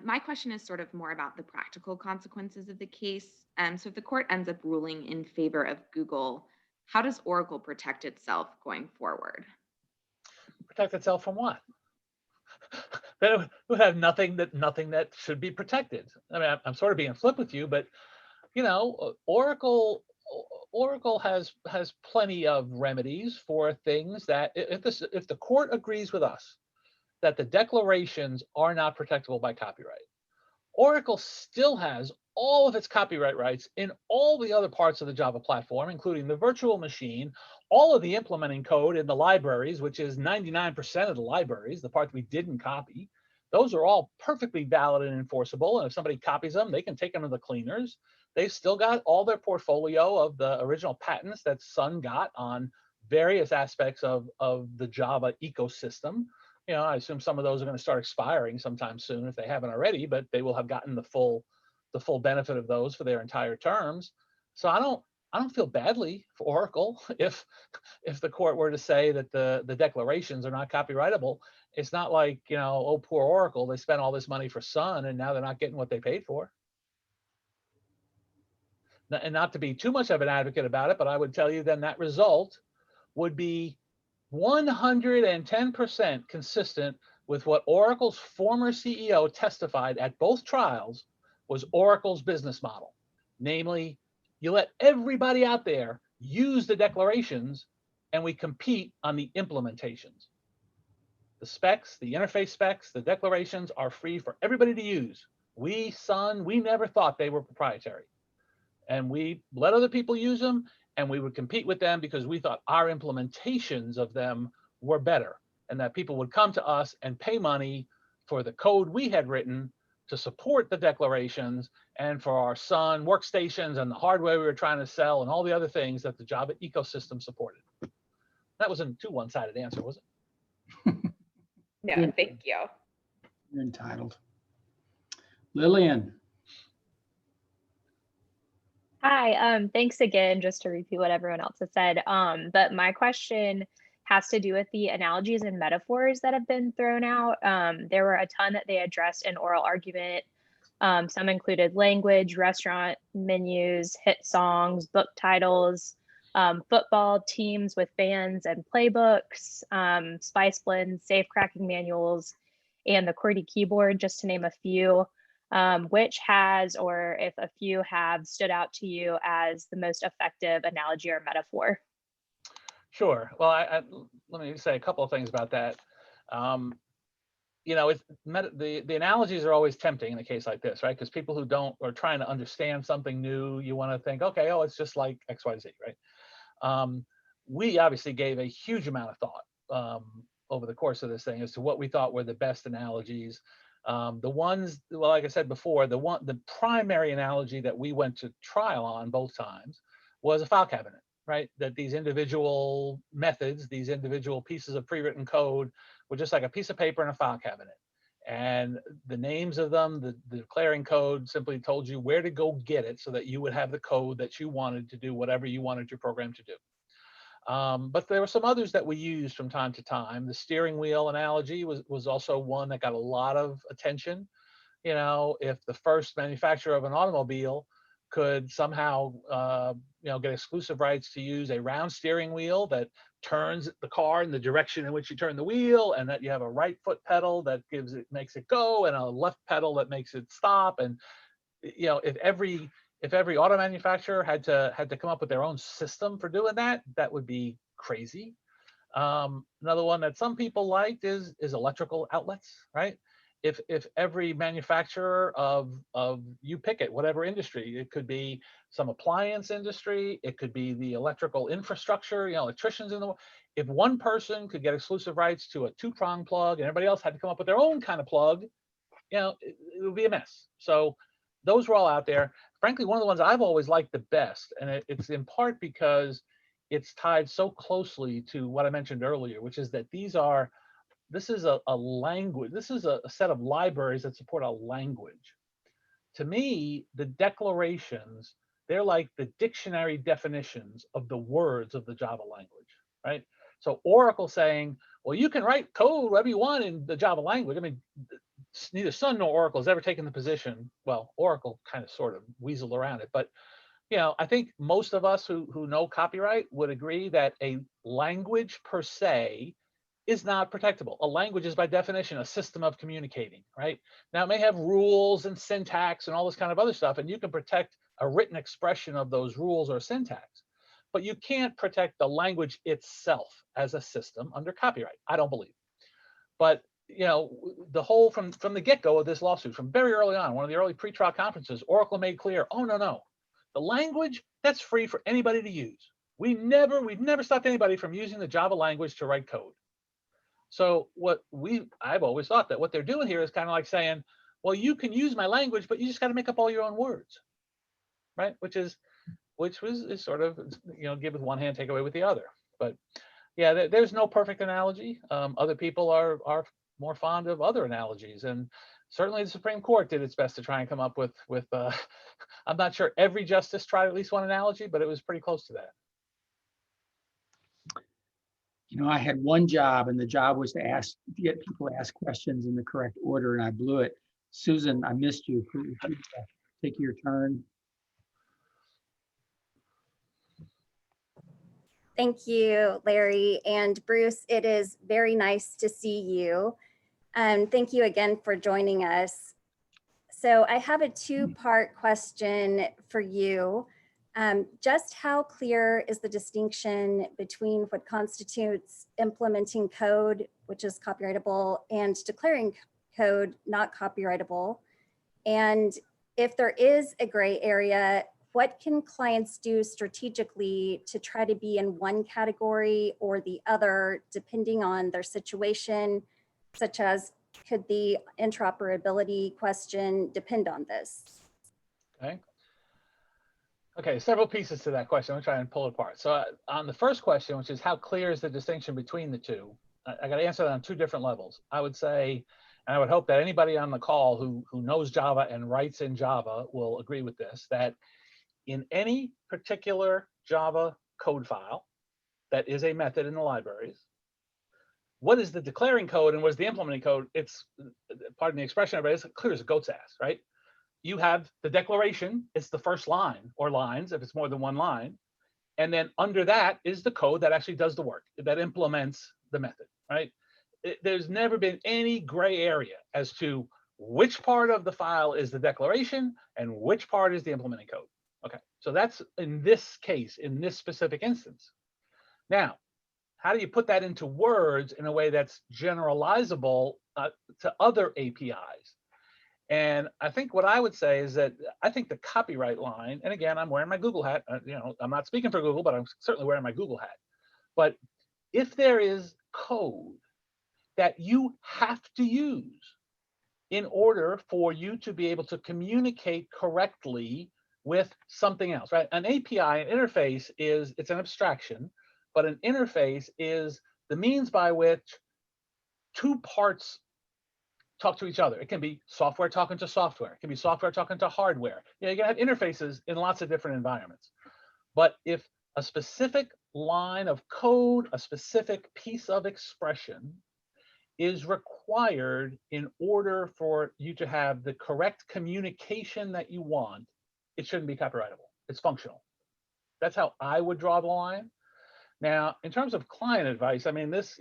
My question is sort of more about the practical consequences of the case. So if the court ends up ruling in favor of Google, how does Oracle protect itself going forward? Protect itself from what? They would have nothing that should be protected. I mean, I'm sort of being flip with you, but Oracle has plenty of remedies for things that if the court agrees with us that the declarations are not protectable by copyright, Oracle still has all of its copyright rights in all the other parts of the Java platform, including the virtual machine, all of the implementing code in the libraries, which is 99% of the libraries, the part we didn't copy. Those are all perfectly valid and enforceable. And if somebody copies them, they can take them to the cleaners. They've still got all their portfolio of the original patents that Sun got on various aspects of the Java ecosystem. I assume some of those are going to start expiring sometime soon if they haven't already, but they will have gotten the full benefit of those for their entire terms. So I don't feel badly for Oracle if the court were to say that the declarations are not copyrightable. It's not like, oh, poor Oracle, they spent all this money for Sun and now they're not getting what they paid for. And not to be too much of an advocate about it, but I would tell you then that result would be 110% consistent with what Oracle's former CEO testified at both trials was Oracle's business model. Namely, you let everybody out there use the declarations and we compete on the implementations. The specs, the interface specs, the declarations are free for everybody to use. Sun, we never thought they were proprietary. And we let other people use them and we would compete with them because we thought our implementations of them were better and that people would come to us and pay money for the code we had written to support the declarations and for our Sun workstations and the hardware we were trying to sell and all the other things that the Java ecosystem supported. That wasn't too one-sided answer, was it? No, thank you. You're entitled. Lillian. Hi, thanks again, just to repeat what everyone else has said. But my question has to do with the analogies and metaphors that have been thrown out. There were a ton that they addressed in oral argument. Some included language, restaurant menus, hit songs, book titles, football teams with fans and playbooks, spice blends, safe cracking manuals, and the QWERTY keyboard, just to name a few. Which has, or if a few have, stood out to you as the most effective analogy or metaphor? Sure. Well, let me say a couple of things about that. The analogies are always tempting in a case like this, right? Because people who are trying to understand something new, you want to think, okay, it's just like X, Y, Z, right? We obviously gave a huge amount of thought over the course of this thing as to what we thought were the best analogies. The ones, well, like I said before, the primary analogy that we went to trial on both times was a file cabinet, right? That these individual methods, these individual pieces of pre-written code were just like a piece of paper in a file cabinet. And the names of them, the declaring code simply told you where to go get it so that you would have the code that you wanted to do whatever you wanted your program to do. But there were some others that we used from time to time. The steering wheel analogy was also one that got a lot of attention. If the first manufacturer of an automobile could somehow, get exclusive rights to use a round steering wheel that turns the car in the direction in which you turn the wheel, and that you have a right foot pedal that makes it go, and a left pedal that makes it stop, and if every auto manufacturer had to come up with their own system for doing that, that would be crazy. Another one that some people liked is electrical outlets, right? if every manufacturer of you pick it, whatever industry, it could be some appliance industry, it could be the electrical infrastructure, electricians in the world. If one person could get exclusive rights to a 2-prong plug and everybody else had to come up with their own kind of plug, it would be a mess. So those were all out there. Frankly, one of the ones I've always liked the best, and it's in part because it's tied so closely to what I mentioned earlier, which is that this is a language, this is a set of libraries that support a language. To me, the declarations, they're like the dictionary definitions of the words of the Java language, right? So Oracle saying, well, you can write code whatever you want in the Java language. I mean, neither Sun nor Oracle has ever taken the position. Well, Oracle kind of sort of weaseled around it, but I think most of us who know copyright would agree that a language per se is not protectable. A language is by definition a system of communicating, right? Now it may have rules and syntax and all this kind of other stuff, and you can protect a written expression of those rules or syntax, but you can't protect the language itself as a system under copyright, I don't believe. But the whole from the get-go of this lawsuit, from very early on, one of the early pre-trial conferences, Oracle made clear, oh no, the language, that's free for anybody to use. We've never stopped anybody from using the Java language to write code. So I've always thought that what they're doing here is kind of like saying, well, you can use my language, but you just got to make up all your own words, right? Which is sort of, give with one hand, take away with the other. But yeah, there's no perfect analogy. Other people are more fond of other analogies, and certainly the Supreme Court did its best to try and come up with I'm not sure every justice tried at least one analogy, but it was pretty close to that. I had one job, and the job was to get people to ask questions in the correct order, and I blew it. Susan, I missed you. Could you take your turn? Thank you, Larry and Bruce. It is very nice to see you. Thank you again for joining us. So I have a two-part question for you. Just how clear is the distinction between what constitutes implementing code, which is copyrightable, and declaring code not copyrightable? And if there is a gray area, what can clients do strategically to try to be in one category or the other, depending on their situation, such as could the interoperability question depend on this? Okay, several pieces to that question. I'm gonna try and pull it apart. So on the first question, which is how clear is the distinction between the two, I got to answer that on two different levels. I would say, and I would hope that anybody on the call who knows Java and writes in Java will agree with this, that in any particular Java code file that is a method in the libraries, what is the declaring code and what is the implementing code? It's, pardon the expression, everybody, it's clear as a goat's ass, right? You have the declaration, it's the first line or lines if it's more than one line. And then under that is the code that actually does the work, that implements the method, right? There's never been any gray area as to which part of the file is the declaration and which part is the implementing code. Okay, so that's in this case, in this specific instance. Now, how do you put that into words in a way that's generalizable to other APIs? And I think what I would say is that I think the copyright line, and again, I'm wearing my Google hat, I'm not speaking for Google, but I'm certainly wearing my Google hat. But if there is code that you have to use in order for you to be able to communicate correctly with something else, right? An API, an interface it's an abstraction, but an interface is the means by which two parts talk to each other. It can be software talking to software. It can be software talking to hardware. You can have interfaces in lots of different environments. But if a specific line of code, a specific piece of expression is required in order for you to have the correct communication that you want, it shouldn't be copyrightable. It's functional. That's how I would draw the line. Now, in terms of client advice, I mean, this,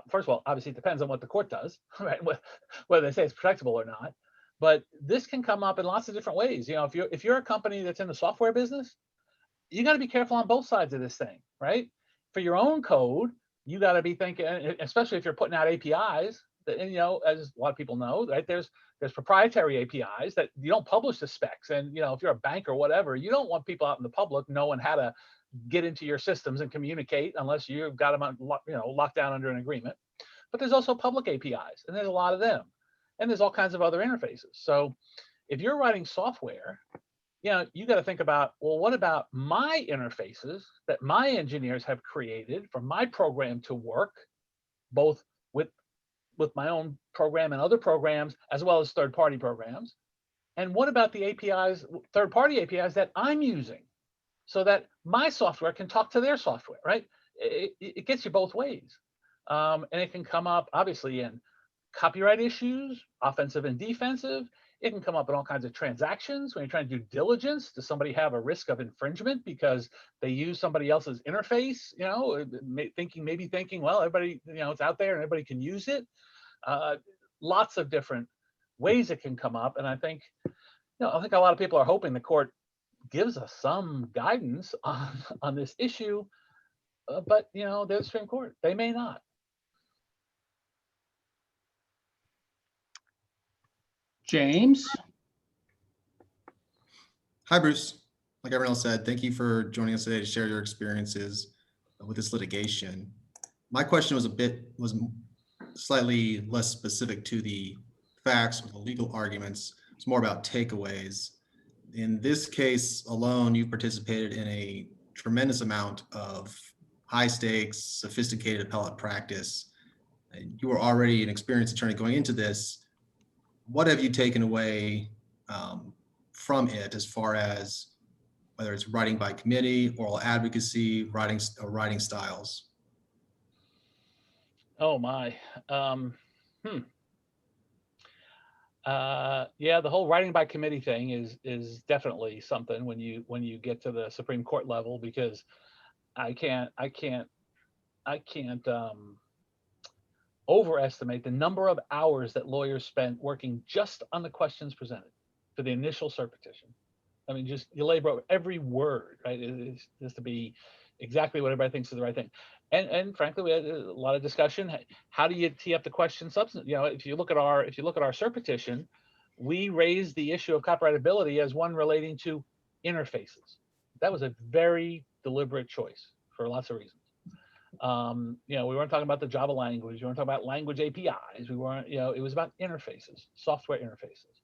first of all, obviously it depends on what the court does, right? Whether they say it's protectable or not. But this can come up in lots of different ways. If you're a company that's in the software business, you got to be careful on both sides of this thing, right? For your own code, you got to be thinking, especially if you're putting out APIs, And, you know, as a lot of people know, right, there's proprietary APIs that you don't publish the specs. And, you know, if you're a bank or whatever, you don't want people out in the public knowing how to get into your systems and communicate unless you've got them on, you know, locked down under an agreement. But there's also public APIs, and there's a lot of them. And there's all kinds of other interfaces. So if you're writing software, you know, you got to think about, well, what about my interfaces that my engineers have created for my program to work, both with my own program and other programs, as well as third-party programs? And what about the APIs, third-party APIs that I'm using, so that my software can talk to their software, right? It gets you both ways. And it can come up, obviously, in copyright issues, offensive and defensive. It can come up in all kinds of transactions when you're trying to do diligence. Does somebody have a risk of infringement because they use somebody else's interface? You know, maybe thinking, well, everybody, you know, it's out there and everybody can use it. Lots of different ways it can come up, and I think a lot of people are hoping the court gives us some guidance on this issue. But you know, they're the Supreme Court; they may not. James? Hi, Bruce. Like everyone else said, thank you for joining us today to share your experiences with this litigation. My question was slightly less specific to the facts or the legal arguments. It's more about takeaways. In this case alone, you participated in a tremendous amount of high stakes, sophisticated appellate practice. You were already an experienced attorney going into this. What have you taken away from it, as far as whether it's writing by committee, oral advocacy, writing styles? Oh my. Yeah, the whole writing by committee thing is definitely something when you get to the Supreme Court level, because I can't overestimate the number of hours that lawyers spent working just on the questions presented for the initial cert petition. I mean, just you labor over every word, right? It's just to be exactly what everybody thinks is the right thing. And frankly, we had a lot of discussion. How do you tee up the question substance? You know, if you look at our cert petition, we raised the issue of copyrightability as one relating to interfaces. That was a very deliberate choice for lots of reasons. You know, we weren't talking about the Java language. We weren't talking about language APIs. We weren't, you know, it was about interfaces, software interfaces.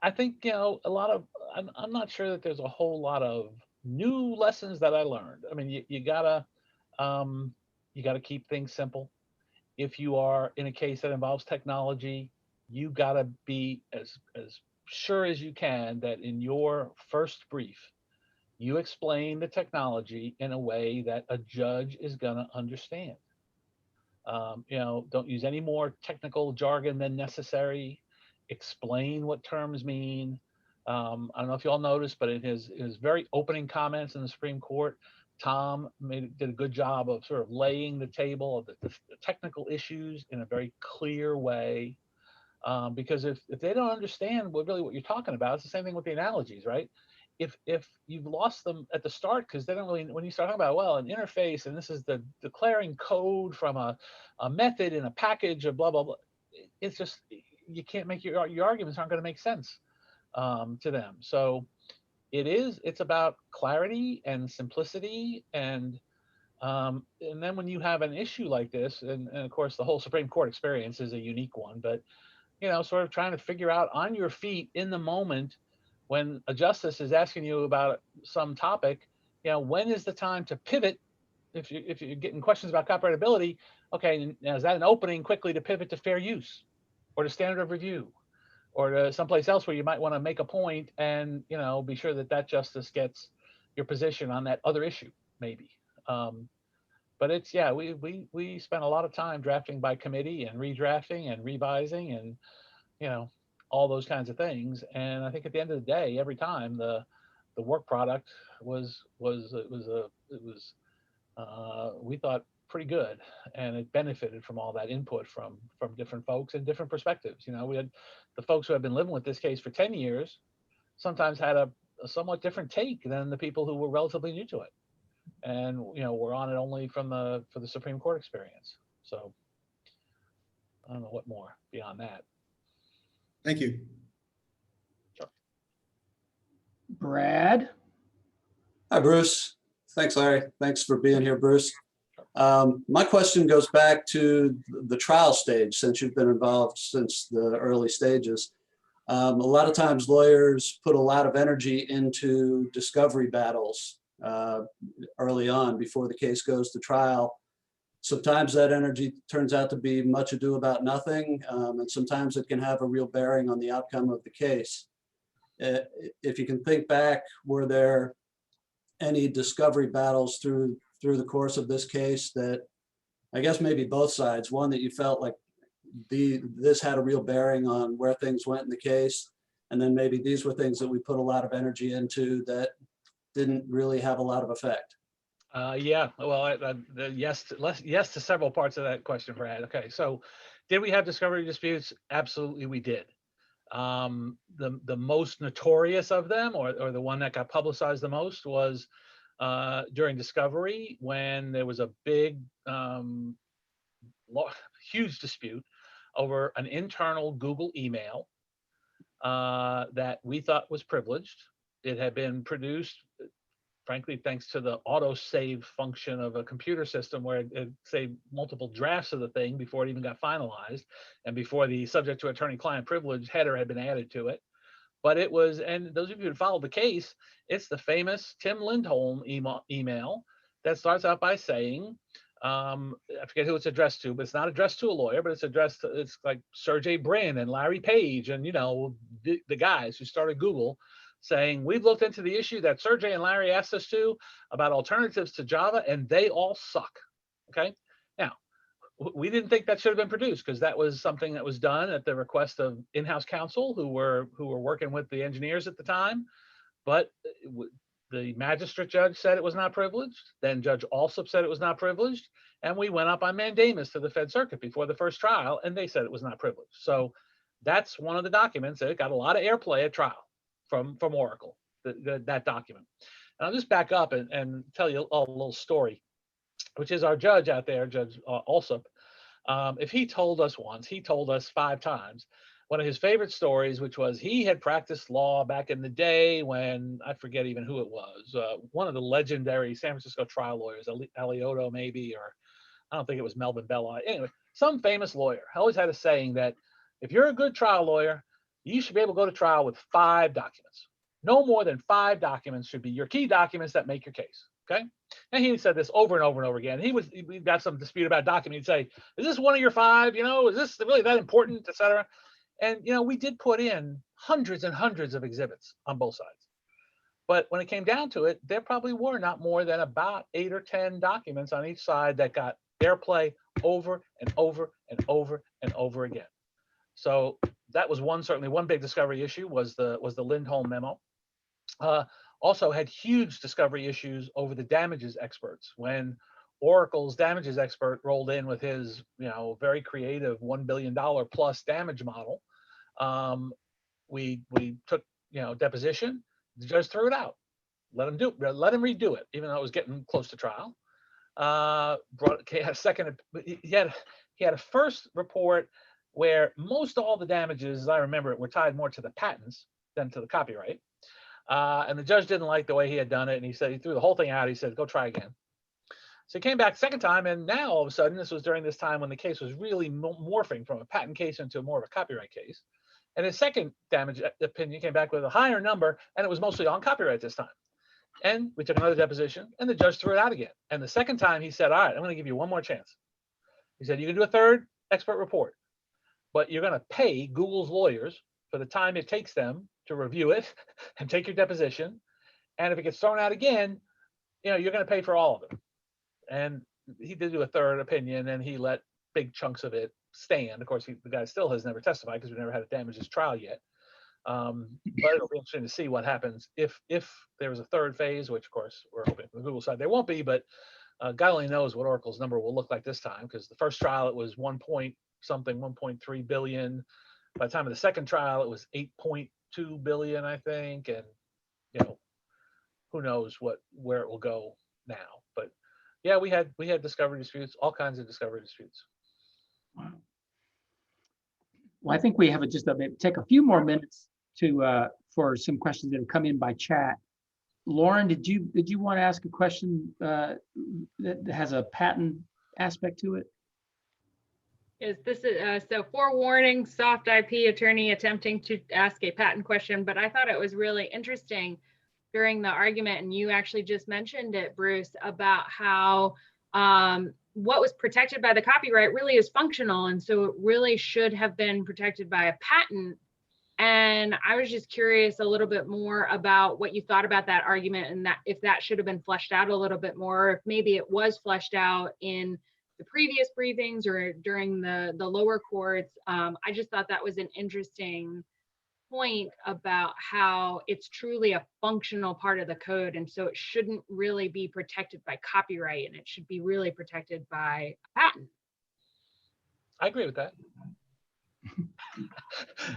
I think, you know, I'm not sure that there's a whole lot of new lessons that I learned. I mean, you gotta keep things simple. If you are in a case that involves technology, you gotta be as sure as you can that in your first brief, you explain the technology in a way that a judge is gonna understand. You know, don't use any more technical jargon than necessary. Explain what terms mean. I don't know if you all noticed, but in his very opening comments in the Supreme Court, Tom did a good job of sort of laying the table of the technical issues in a very clear way. Because if they don't understand what you're talking about, it's the same thing with the analogies, right? If you've lost them at the start, because they don't really, when you start talking about, well, an interface, and this is the declaring code from a method in a package of blah, blah, blah, it's just, you can't make your arguments aren't going to make sense to them. So it's about clarity and simplicity. And then when you have an issue like this, and of course, the whole Supreme Court experience is a unique one, but, you know, sort of trying to figure out on your feet in the moment when a justice is asking you about some topic, you know, when is the time to pivot? If you're getting questions about copyrightability, okay, now is that an opening quickly to pivot to fair use or to standard of review or to someplace else where you might want to make a point and, you know, be sure that justice gets your position on that other issue, maybe. But it's, yeah, we spent a lot of time drafting by committee and redrafting and revising and, you know, all those kinds of things. And I think at the end of the day, every time the work product we thought pretty good, and it benefited from all that input from different folks and different perspectives. You know, we had the folks who have been living with this case for 10 years, sometimes had a somewhat different take than the people who were relatively new to it. And, you know, we're on it only for the Supreme Court experience. So I don't know what more beyond that. Thank you. Brad? Hi, Bruce. Thanks, Larry. Thanks for being here, Bruce. My question goes back to the trial stage, since you've been involved since the early stages. A lot of times lawyers put a lot of energy into discovery battles early on before the case goes to trial. Sometimes that energy turns out to be much ado about nothing, and sometimes it can have a real bearing on the outcome of the case. If you can think back, were there any discovery battles through the course of this case that, I guess maybe both sides, one that you felt like this had a real bearing on where things went in the case, and then maybe these were things that we put a lot of energy into that didn't really have a lot of effect? Yeah, well, yes to several parts of that question, Brad. Okay, so did we have discovery disputes? Absolutely, we did. The most notorious of them, or the one that got publicized the most, was during discovery, when there was a big, huge dispute over an internal Google email that we thought was privileged. It had been produced, frankly, thanks to the auto-save function of a computer system, where it saved multiple drafts of the thing before it even got finalized, and before the subject to attorney-client privilege header had been added to it. But it was, and those of you who followed the case, it's the famous Tim Lindholm email that starts out by saying, I forget who it's addressed to, but it's not addressed to a lawyer, but it's addressed to, it's like Sergey Brin and Larry Page and, the guys who started Google, saying, we've looked into the issue that Sergey and Larry asked us to about alternatives to Java, and they all suck. Okay. Now, we didn't think that should have been produced, because that was something that was done at the request of in-house counsel who were working with the engineers at the time. But the magistrate judge said it was not privileged. Then Judge Alsop said it was not privileged. And we went up on mandamus to the Fed Circuit before the first trial, and they said it was not privileged. So that's one of the documents that got a lot of airplay at trial from Oracle, that document. And I'll just back up and tell you a little story, which is our judge out there, Judge Alsop. If he told us once, he told us 5 times, one of his favorite stories, which was he had practiced law back in the day when, I forget even who it was, one of the legendary San Francisco trial lawyers, Alioto maybe, or I don't think it was Melvin Bella. Anyway, some famous lawyer always had a saying that if you're a good trial lawyer, you should be able to go to trial with 5 documents. No more than 5 documents should be your key documents that make your case. Okay. And he said this over and over and over again. We got some dispute about a document. He'd say, is this one of your 5? Is this really that important, et cetera? And, we did put in hundreds and hundreds of exhibits on both sides. But when it came down to it, there probably were not more than about 8 or 10 documents on each side that got airplay over and over and over and over again. So that was certainly one big discovery issue, was the Lindholm memo. Also had huge discovery issues over the damages experts. When Oracle's damages expert rolled in with his, very creative $1 billion plus damage model, we took, deposition. The judge threw it out. Let him redo it, even though it was getting close to trial. He had a first report where most all the damages, as I remember it, were tied more to the patents than to the copyright. And the judge didn't like the way he had done it, and he threw the whole thing out. He said, go try again. So he came back second time, and now all of a sudden, this was during this time when the case was really morphing from a patent case into more of a copyright case. And his second damage opinion came back with a higher number, and it was mostly on copyright this time. And we took another deposition, and the judge threw it out again. And the second time he said, all right, I'm going to give you one more chance. He said, you can do a third expert report, but you're going to pay Google's lawyers for the time it takes them to review it and take your deposition. And if it gets thrown out again, you're going to pay for all of it. And he did do a third opinion, and he let big chunks of it stand. Of course, the guy still has never testified because we never had a damages trial yet. But it'll be interesting to see what happens if there was a third phase, which of course we're hoping from the Google side there won't be, but God only knows what Oracle's number will look like this time, because the first trial it was 1.3 billion. By the time of the second trial, it was 8.2 billion, I think. And, who knows where it will go now. But yeah, we had discovery disputes, all kinds of discovery disputes. Wow. Well, I think we have just take a few more minutes to for some questions that have come in by chat. Lauren, did you want to ask a question that has a patent aspect to it? Is this so forewarning, soft IP attorney attempting to ask a patent question, but I thought it was really interesting during the argument, and you actually just mentioned it, Bruce, about how what was protected by the copyright really is functional, and so it really should have been protected by a patent. And I was just curious a little bit more about what you thought about that argument, and that if that should have been fleshed out a little bit more, or if maybe it was fleshed out in the previous briefings or during the lower courts. I just thought that was an interesting point about how it's truly a functional part of the code, and so it shouldn't really be protected by copyright, and it should be really protected by a patent. I agree with that.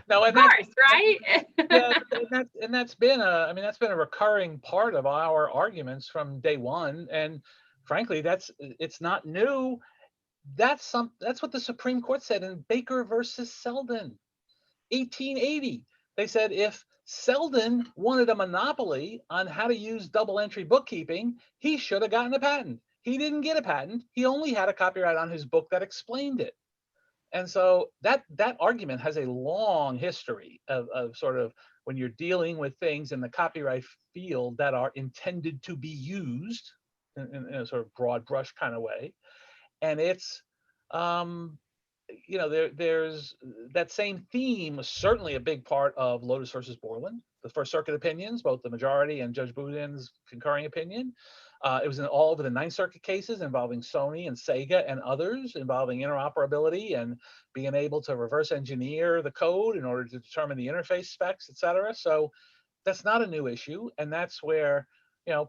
No, Of and course, right? yeah, and that's been that's been a recurring part of our arguments from day one. And frankly, it's not new. That's what the Supreme Court said in Baker versus Selden, 1880. They said if Selden wanted a monopoly on how to use double entry bookkeeping, he should have gotten a patent. He didn't get a patent. He only had a copyright on his book that explained it. And so that argument has a long history of sort of when you're dealing with things in the copyright field that are intended to be used in a sort of broad brush kind of way. And it's, there's that same theme was certainly a big part of Lotus versus Borland, the First Circuit opinions, both the majority and Judge Boudin's concurring opinion. It was in all over the Ninth Circuit cases involving Sony and Sega and others, involving interoperability and being able to reverse engineer the code in order to determine the interface specs, et cetera. So that's not a new issue. And that's where,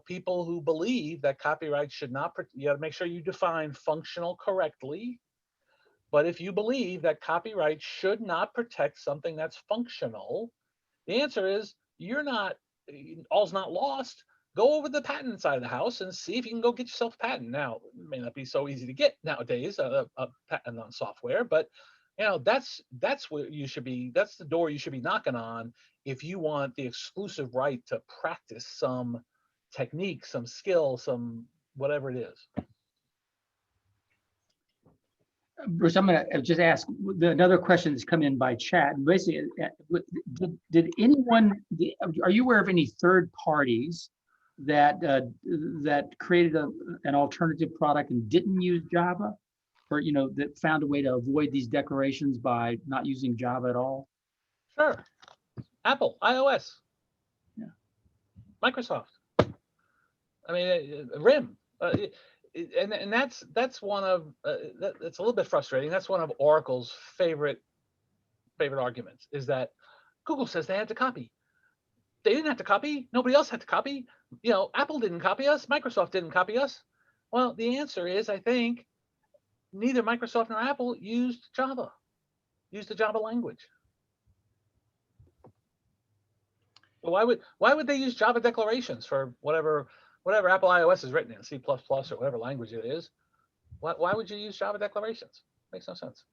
people who believe that copyright should not, you got to make sure you define functional correctly. But if you believe that copyright should not protect something that's functional, the answer is all's not lost. Go over the patent side of the house and see if you can go get yourself a patent. Now, it may not be so easy to get nowadays, a patent on software, but that's where you should be. That's the door you should be knocking on if you want the exclusive right to practice some technique, some skill, some whatever it is. Bruce, I'm going to just ask another question that's come in by chat. Basically, did anyone? Are you aware of any third parties that created an alternative product and didn't use Java, or that found a way to avoid these declarations by not using Java at all? Sure. Apple, iOS. Yeah. Microsoft. RIM. And that's one of that's a little bit frustrating. That's one of Oracle's favorite arguments, is that Google says they had to copy. They didn't have to copy. Nobody else had to copy. Apple didn't copy us. Microsoft didn't copy us. Well, the answer is, I think, neither Microsoft nor Apple used Java, used the Java language. But why would they use Java declarations for whatever Apple iOS is written in, C++ or whatever language it is? Why would you use Java declarations? Makes no sense.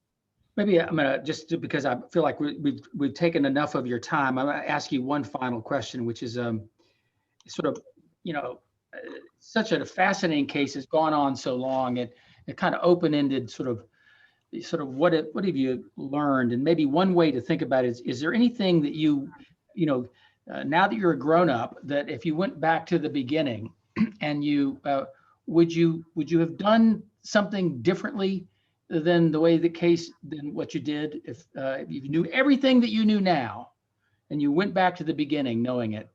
Maybe I'm gonna because I feel like we've taken enough of your time. I'm gonna ask you one final question, which is sort of such a fascinating case has gone on so long, and it kind of open-ended sort of what have you learned? And maybe one way to think about it is there anything that now that you're a grown up, that if you went back to the beginning and would you have done something differently than what you did if you knew everything that you knew now and you went back to the beginning knowing it?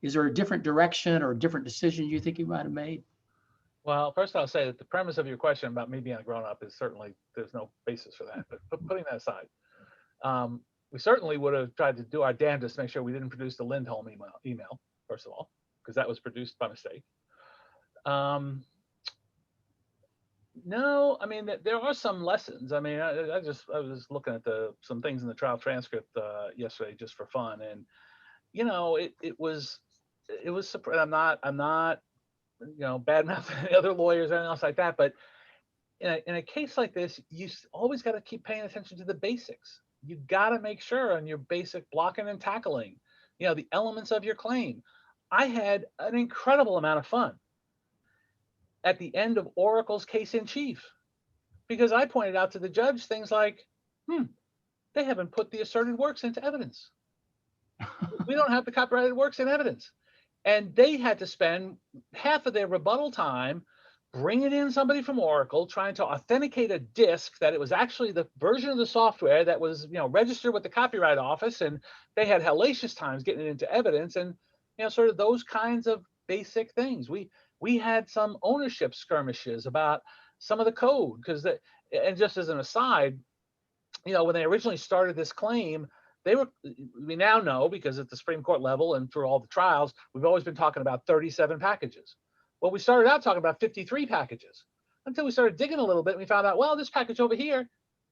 Is there a different direction or a different decision you think you might have made? Well, first I'll say that the premise of your question about me being a grown-up is certainly, there's no basis for that. But putting that aside, we certainly would have tried to do our damnedest to make sure we didn't produce the Lindholm email, first of all, because that was produced by mistake. No, there are some lessons. I was looking at some things in the trial transcript yesterday just for fun, and it was I'm not bad mouthing the other lawyers or anything else like that, but in a case like this, you always got to keep paying attention to the basics. you got to make sure on your basic blocking and tackling, the elements of your claim. I had an incredible amount of fun at the end of Oracle's case in chief, because I pointed out to the judge things like, they haven't put the asserted works into evidence. We don't have the copyrighted works in evidence. And they had to spend half of their rebuttal time bringing in somebody from Oracle, trying to authenticate a disk that it was actually the version of the software that was, registered with the Copyright Office, and they had hellacious times getting it into evidence, and sort of those kinds of basic things. We had some ownership skirmishes about some of the code, because and just as an aside, when they originally started this claim, we now know, because at the Supreme Court level and through all the trials, we've always been talking about 37 packages. Well, we started out talking about 53 packages until we started digging a little bit and we found out, well, this package over here,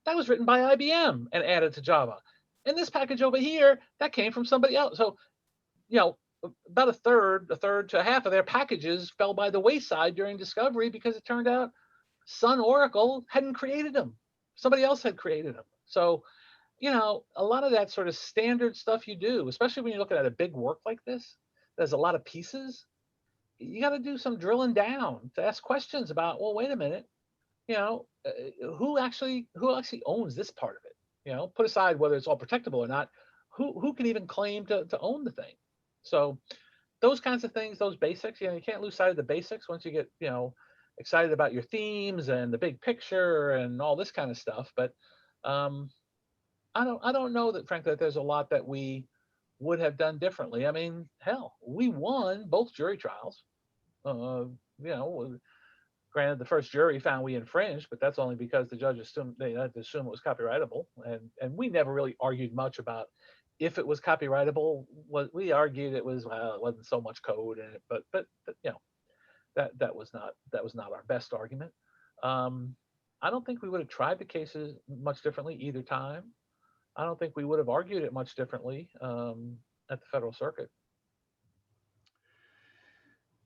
that was written by IBM and added to Java. And this package over here, that came from somebody else. So, about a third to half of their packages fell by the wayside during discovery, because it turned out Sun Oracle hadn't created them. Somebody else had created them. So, a lot of that sort of standard stuff you do, especially when you're looking at a big work like this, there's a lot of pieces. You got to do some drilling down to ask questions about, well, wait a minute, who actually owns this part of it? Put aside whether it's all protectable or not, who can even claim to own the thing? So those kinds of things, those basics, you can't lose sight of the basics once you get, excited about your themes and the big picture and all this kind of stuff. But I don't know that, frankly, that there's a lot that we would have done differently. I mean, hell, we won both jury trials. Granted, the first jury found we infringed, but that's only because the judge assumed they had to assume it was copyrightable, and we never really argued much about if it was copyrightable. We argued it was, well, it wasn't so much code in it, but that was not our best argument. I don't think we would have tried the cases much differently either time. I don't think we would have argued it much differently at the Federal Circuit.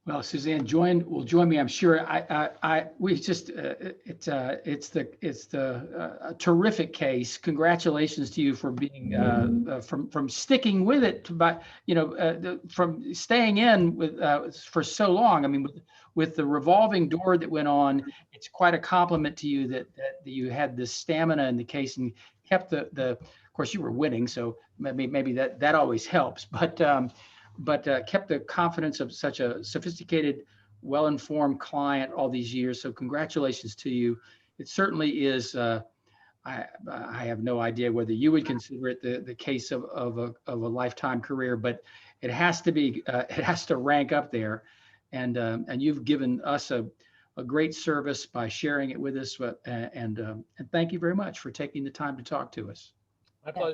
Well, Suzanne will join me, I'm sure. We just it's a terrific case. Congratulations to you for being from sticking with it, but from staying in with for so long. I mean, with the revolving door that went on, it's quite a compliment to you that you had the stamina in the case and kept the. Of course, you were winning, so maybe that always helps, but kept the confidence of such a sophisticated, well-informed client all these years. So congratulations to you. It certainly is. I have no idea whether you would consider it the case of a lifetime career, but it has to be. It has to rank up there, and you've given us a great service by sharing it with us. And thank you very much for taking the time to talk to us. My pleasure.